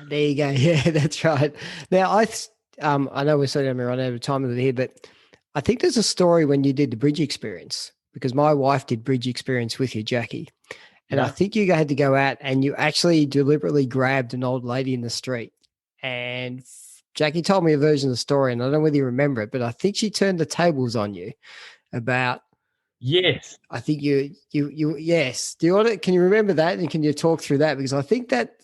there you go. Yeah, that's right. Now I know we're sort of running out of time with it here, but I think there's a story when you did the bridge experience, because my wife did bridge experience with you, Jackie. And I think you had to go out and you actually deliberately grabbed an old lady in the street. And Jackie told me a version of the story, and I don't know whether you remember it, but I think she turned the tables on you about. Yes. I think you yes. Do you want to? Can you remember that? And can you talk through that? Because I think that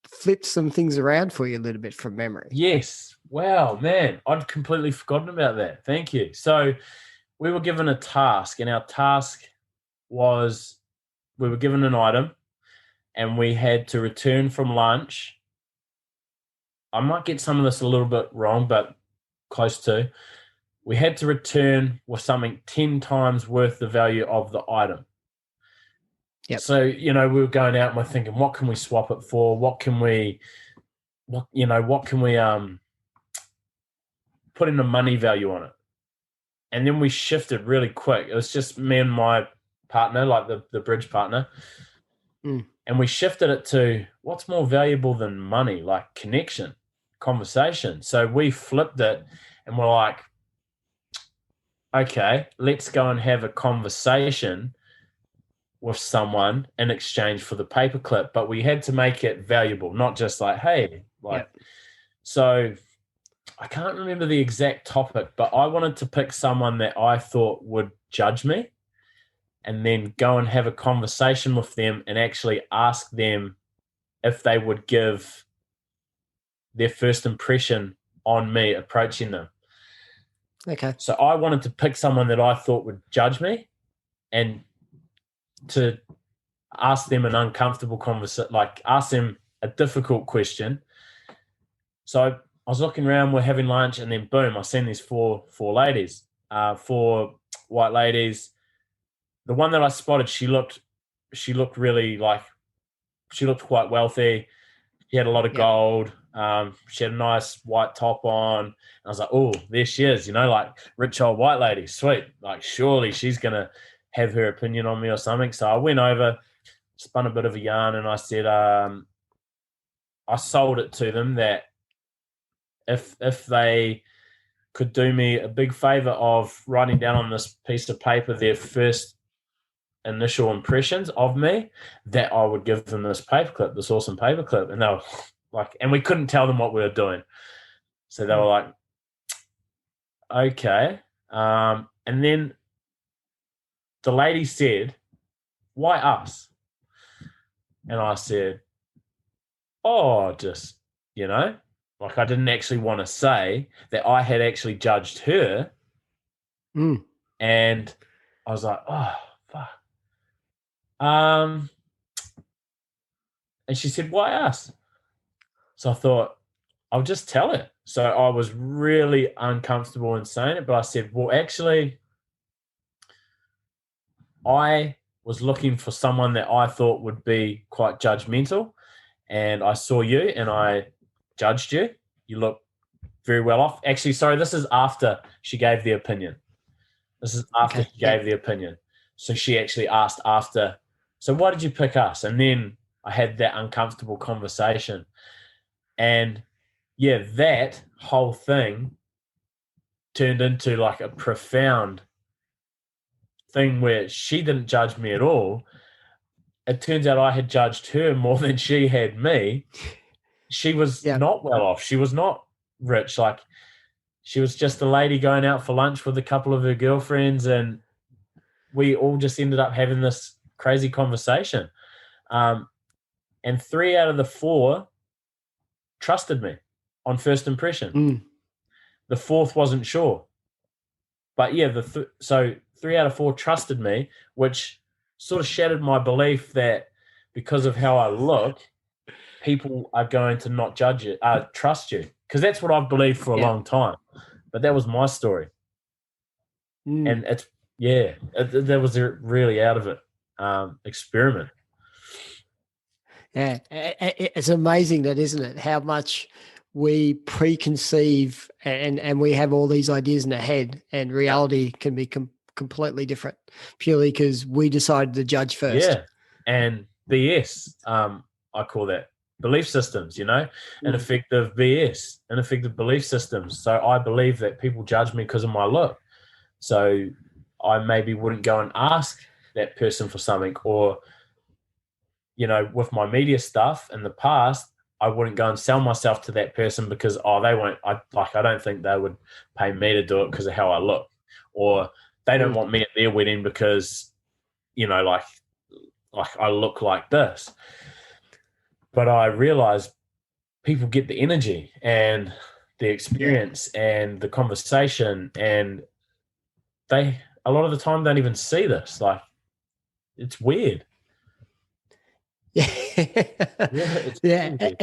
flipped some things around for you a little bit from memory. Yes. Wow, man. I'd completely forgotten about that. Thank you. So we were given a task, and our task was we were given an item and we had to return from lunch. I might get some of this a little bit wrong, but close to. We had to return with something 10 times worth the value of the item. Yep. So, we were going out and we're thinking, what can we swap it for? What can we put in a money value on it? And then we shifted really quick. It was just me and my partner, like the bridge partner. And we shifted it to what's more valuable than money, like connection, conversation. So we flipped it and we're like, okay, let's go and have a conversation with someone in exchange for the paperclip. But we had to make it valuable, not just like, hey, So I can't remember the exact topic, but I wanted to pick someone that I thought would judge me and then go and have a conversation with them and actually ask them if they would give their first impression on me approaching them. Okay. So I wanted to pick someone that I thought would judge me and to ask them an uncomfortable conversation, like ask them a difficult question. So I was looking around, we're having lunch, and then boom, I seen these four ladies, 4 white ladies. The one that I spotted, she looked really like, she looked quite wealthy. She had a lot of gold. She had a nice white top on. I was like, oh, there she is, like rich old white lady. Sweet. Like, surely she's going to have her opinion on me or something. So I went over, spun a bit of a yarn, and I said, I sold it to them that if they could do me a big favor of writing down on this piece of paper their first initial impressions of me, that I would give them this paperclip, this awesome paperclip. And they were like, and we couldn't tell them what we were doing. So they were like, okay. And then the lady said, why us? And I said, oh, just, like I didn't actually want to say that I had actually judged her. And I was like, oh, fuck. And she said, why us? So I thought, I'll just tell her. So I was really uncomfortable in saying it, but I said, well, actually, I was looking for someone that I thought would be quite judgmental, and I saw you and I judged you. You look very well off. Actually, sorry, this is after she gave the opinion. She gave the opinion. So she actually asked after, so why did you pick us? And then I had that uncomfortable conversation. And yeah, that whole thing turned into like a profound thing where she didn't judge me at all. It turns out I had judged her more than she had me. She was not well off. She was not rich. Like, she was just a lady going out for lunch with a couple of her girlfriends, and we all just ended up having this crazy conversation. And 3 out of the 4 trusted me on first impression. The 4th wasn't sure. But yeah, so 3 out of 4 trusted me, which sort of shattered my belief that because of how I look, people are going to not trust you. Because that's what I've believed for a long time. But that was my story. And that was a really out of it experiment. Yeah, it's amazing that, isn't it? How much we preconceive and we have all these ideas in our head, and reality can be completely different purely because we decided to judge first. Yeah. And BS, I call that belief systems, ineffective BS, ineffective belief systems. So I believe that people judge me because of my look. So I maybe wouldn't go and ask that person for something, or, with my media stuff in the past, I wouldn't go and sell myself to that person because, they won't, I don't think they would pay me to do it because of how I look, or they don't want me at their wedding because, like I look like this. But I realized people get the energy and the experience and the conversation, and they, a lot of the time, don't even see this. Like, it's weird. Yeah. It's crazy.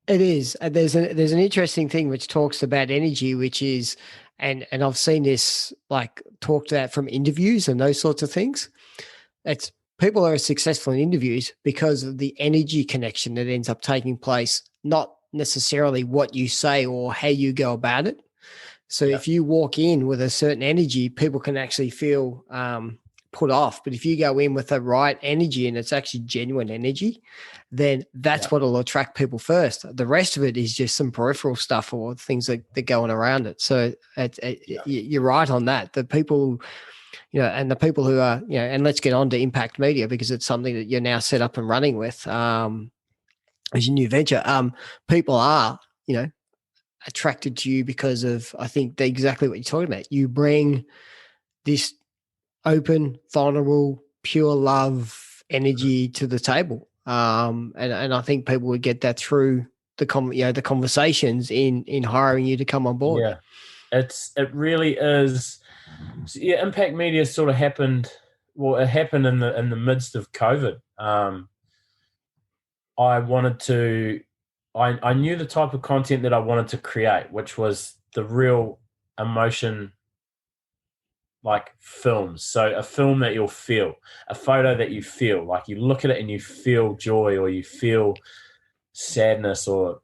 It is. There's an interesting thing which talks about energy, which is, and I've seen this like talked about from interviews and those sorts of things. It's people are successful in interviews because of the energy connection that ends up taking place, not necessarily what you say or how you go about it. So if you walk in with a certain energy, people can actually feel put off. But if you go in with the right energy and it's actually genuine energy, then that's what will attract people first. The rest of it is just some peripheral stuff or things that go on around it. So you're right on that. The people, and the people who are, and let's get on to Impakt Media because it's something that you're now set up and running with as your new venture. People are, attracted to you because of, I think, exactly what you're talking about. You bring this open, vulnerable, pure love energy to the table. And I think people would get that through the conversations in hiring you to come on board. Yeah, it really is. So, Impakt Media sort of happened. Well, it happened in the midst of COVID. I wanted to. I knew the type of content that I wanted to create, which was the real emotion, like films. So a film that you'll feel, a photo that you feel, like you look at it and you feel joy or you feel sadness, or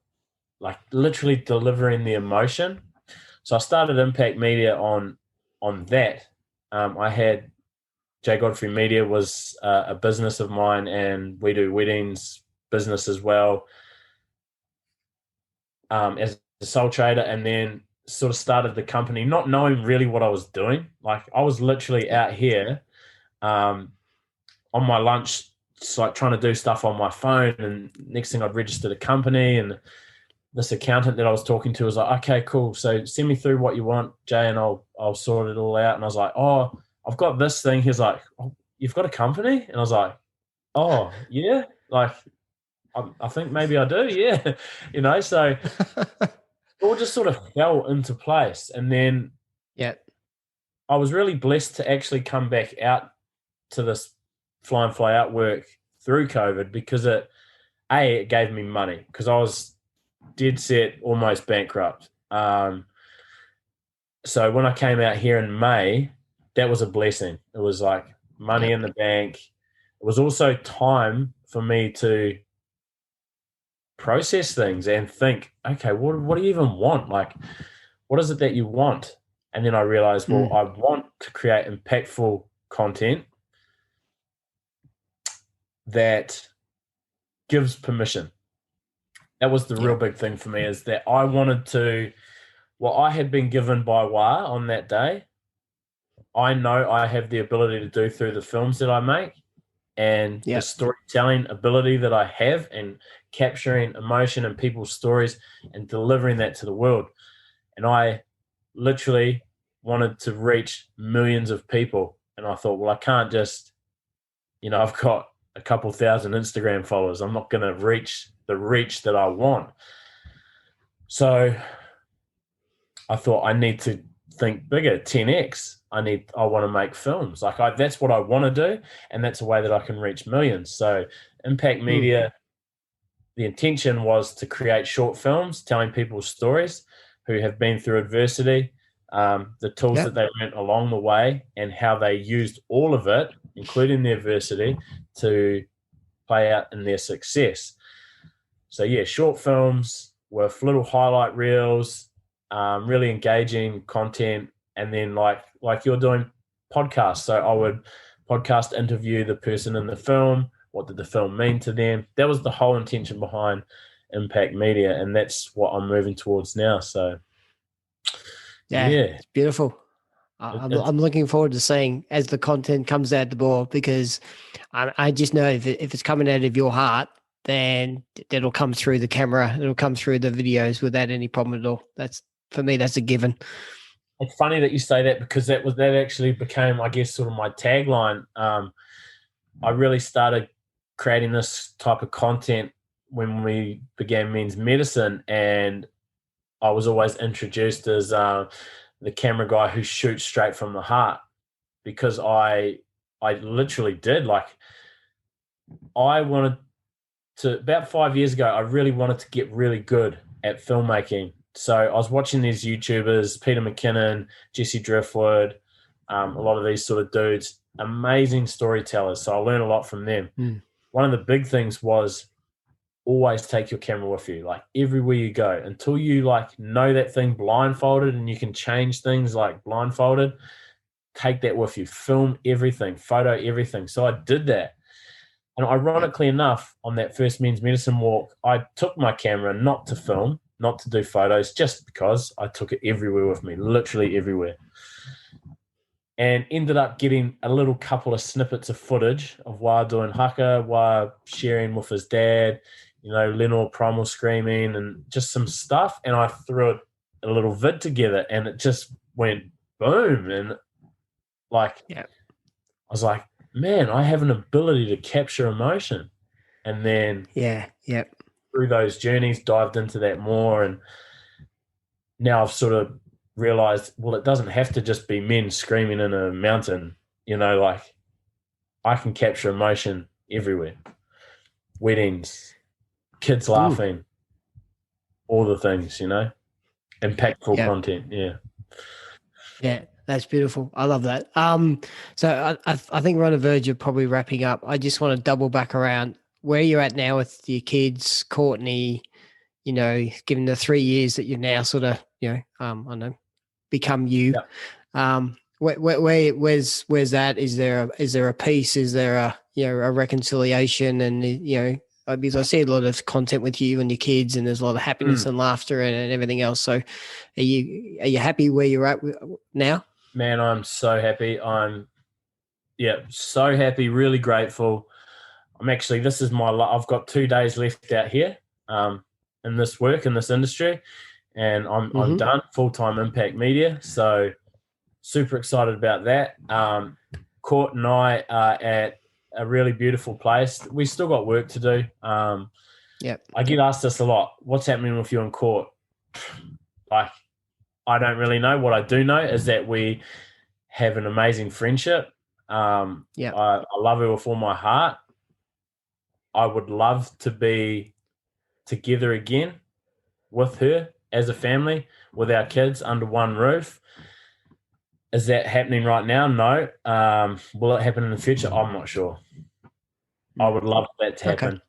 like literally delivering the emotion. So I started Impakt Media on that. I had Godfrey Media was a business of mine, and we do weddings business as well, as a sole trader, and then sort of started the company not knowing really what I was doing. Like I was literally out here on my lunch, like trying to do stuff on my phone, and next thing I'd registered a company, and this accountant that I was talking to was like, okay, cool. So send me through what you want, Jay, and I'll sort it all out. And I was like, oh, I've got this thing. He's like, oh, you've got a company? And I was like, oh, yeah. Like, I think maybe I do. Yeah. So it all just sort of fell into place. And then I was really blessed to actually come back out to this fly in, fly out work through COVID because it gave me money because I was dead set, almost bankrupt. So when I came out here in May, that was a blessing. It was like money in the bank. It was also time for me to process things and think, okay, what do you even want? Like, what is it that you want? And then I realized, well, I want to create impactful content that gives permission. That was the real big thing for me, is that I wanted to, what I had been given by Wah on that day, I know I have the ability to do through the films that I make and the storytelling ability that I have and capturing emotion in people's stories and delivering that to the world. And I literally wanted to reach millions of people. And I thought, well, I can't just, I've got a couple thousand Instagram followers. I'm not going to reach the reach that I want. So I thought I need to think bigger, 10x. I want to make films. Like that's what I want to do. And that's a way that I can reach millions. So Impakt Media, the intention was to create short films telling people's stories who have been through adversity, the tools that they learned along the way, and how they used all of it, including the adversity, to play out in their success. So short films with little highlight reels, really engaging content, and then like you're doing podcasts. So I would podcast interview the person in the film. What did the film mean to them? That was the whole intention behind Impakt Media, and that's what I'm moving towards now. So yeah. It's beautiful. I'm looking forward to seeing as the content comes out the door, because I just know if it's coming out of your heart, then that'll come through the camera. It'll come through the videos without any problem at all. That's, for me, that's a given. It's funny that you say that, because that actually became, I guess, sort of my tagline. I really started creating this type of content when we began men's medicine, and I was always introduced as the camera guy who shoots straight from the heart, because I literally did. Like, I wanted to, about 5 years ago, I really wanted to get really good at filmmaking. So I was watching these YouTubers, Peter McKinnon, Jesse Driftwood, a lot of these sort of dudes, amazing storytellers. So I learned a lot from them. One of the big things was always take your camera with you, like everywhere you go, until you like know that thing blindfolded and you can change things like blindfolded. Take that with you, film everything, photo everything. So I did that. And ironically enough, on that first men's medicine walk, I took my camera not to film, not to do photos, just because I took it everywhere with me, literally everywhere. And ended up getting a little couple of snippets of footage of Wā doing haka, Wā sharing with his dad, Lenore primal screaming and just some stuff. And I threw a little vid together, and it just went boom. And like, I was like, man, I have an ability to capture emotion. And then through those journeys, dived into that more. And now I've sort of realized, well, it doesn't have to just be men screaming in a mountain, like I can capture emotion everywhere. Weddings, kids laughing, all the things, impactful content. Yeah, that's beautiful. I love that. So I think we're on the verge of probably wrapping up. I just want to double back around where you're at now with your kids, Courtney, given the 3 years that you've now sort of, I don't know, become you. Where's that? Is there a peace? Is there a reconciliation? And because I see a lot of content with you and your kids, and there's a lot of happiness and laughter and everything else. So, are you happy where you're at now? Man, I'm so happy. I'm so happy. Really grateful. I'm actually, this is I've got 2 days left out here in this work, in this industry, and I'm done full-time Impakt Media. So super excited about that. Court and I are at a really beautiful place. We still got work to do. I get asked this a lot. What's happening with you in Court? Like, I don't really know. What I do know is that we have an amazing friendship. I love her with all my heart. I would love to be together again with her as a family, with our kids under one roof. Is that happening right now? No. Will it happen in the future? I'm not sure. I would love that to happen. Okay.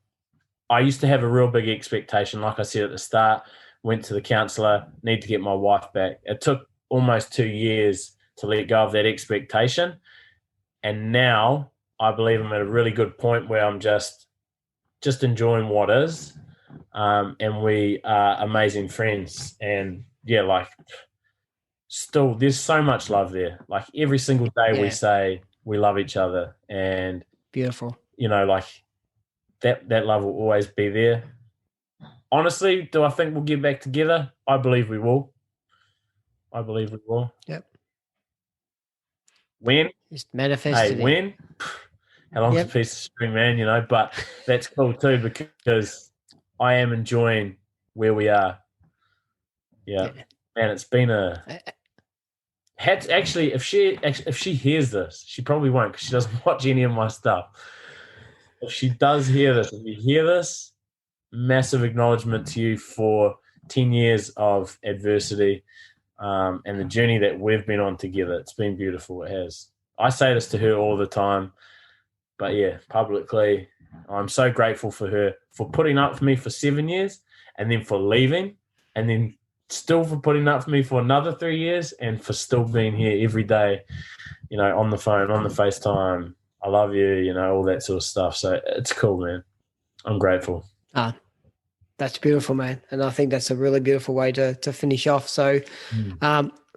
I used to have a real big expectation. Like I said at the start, went to the counsellor, need to get my wife back. It took almost 2 years to let go of that expectation. And now I believe I'm at a really good point where I'm just enjoying what is. And we are amazing friends. And still, there's so much love there. Like every single day we say we love each other, and beautiful. That love will always be there. Honestly, do I think we'll get back together? I believe we will. Yep. When? Just manifested. Hey, when? How long's a piece of string, man? But that's cool too, because I am enjoying where we are. Yeah. Man, it's been actually, if she hears this, she probably won't, because she doesn't watch any of my stuff. If she does hear this, if you hear this, massive acknowledgement to you for 10 years of adversity and the journey that we've been on together. It's been beautiful. It has. I say this to her all the time, but publicly, I'm so grateful for her for putting up for me for 7 years and then for leaving, and then still for putting up for me for another 3 years, and for still being here every day, on the phone, on the FaceTime. I love you, all that sort of stuff. So it's cool, man. I'm grateful. That's beautiful, man. And I think that's a really beautiful way to finish off. So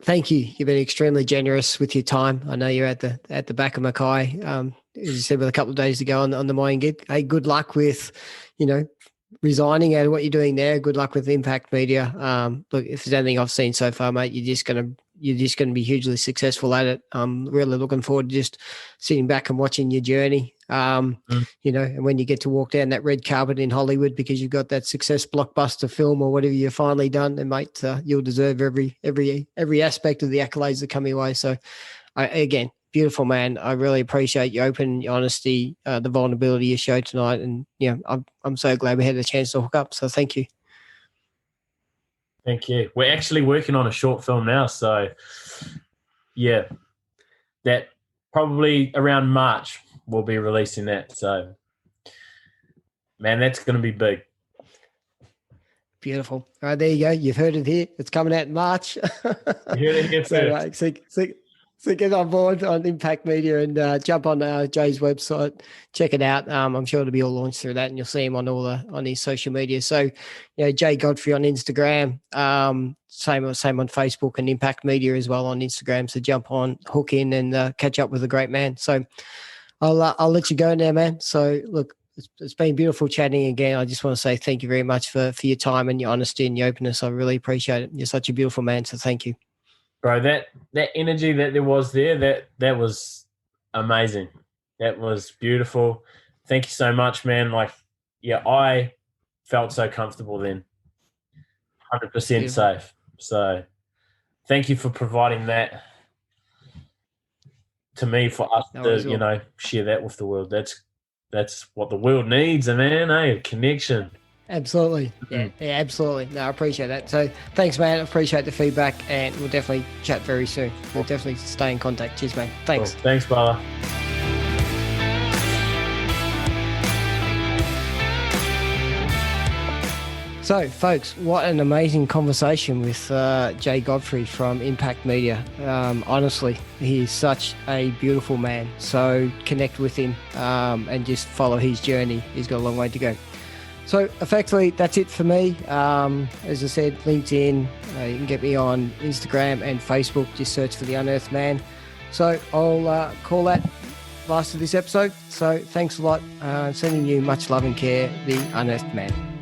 thank you. You've been extremely generous with your time. I know you're at the back of Mackay, as you said, with a couple of days to go on the morning gig. Hey, good luck with, resigning out of what you're doing there. Good luck with Impakt Media. Look, if there's anything I've seen so far, mate, you're just gonna be hugely successful at it. I'm really looking forward to just sitting back and watching your journey. And when you get to walk down that red carpet in Hollywood because you've got that success blockbuster film or whatever you've finally done, and mate, you'll deserve every aspect of the accolades that come your way. So, again, beautiful, man. I really appreciate your open, your honesty, the vulnerability you showed tonight, and I'm so glad we had a chance to hook up. So thank you. Thank you. We're actually working on a short film now, so yeah, that probably around March we'll be releasing that. So, man, that's going to be big. Beautiful. All right, there you go. You've heard it here. It's coming out in March. You heard it here first. So get on board on Impakt Media and jump on Jay's website, check it out. I'm sure it'll be all launched through that, and you'll see him on his social media. So, Jay Godfrey on Instagram, same on Facebook, and Impakt Media as well on Instagram. So jump on, hook in, and catch up with a great man. So I'll let you go now, man. So look, it's been beautiful chatting again. I just want to say thank you very much for your time and your honesty and your openness. I really appreciate it. You're such a beautiful man. So thank you. Bro, that energy that there was there, that was amazing. That was beautiful. Thank you so much, man. I felt so comfortable then. 100% safe. So thank you for providing that to me, for us to, share that with the world. That's what the world needs, man, a connection. Absolutely. Yeah, absolutely. No, I appreciate that. So thanks, man. I appreciate the feedback, and we'll definitely chat very soon. We'll definitely stay in contact. Cheers, man. Thanks. Cool. Thanks, brother. So, folks, what an amazing conversation with Jay Godfrey from Impakt Media. Honestly, he is such a beautiful man. So connect with him and just follow his journey. He's got a long way to go. So effectively, that's it for me. As I said, LinkedIn, you can get me on Instagram and Facebook. Just search for The Unearthed Man. So I'll call that last of this episode. So thanks a lot. Sending you much love and care, The Unearthed Man.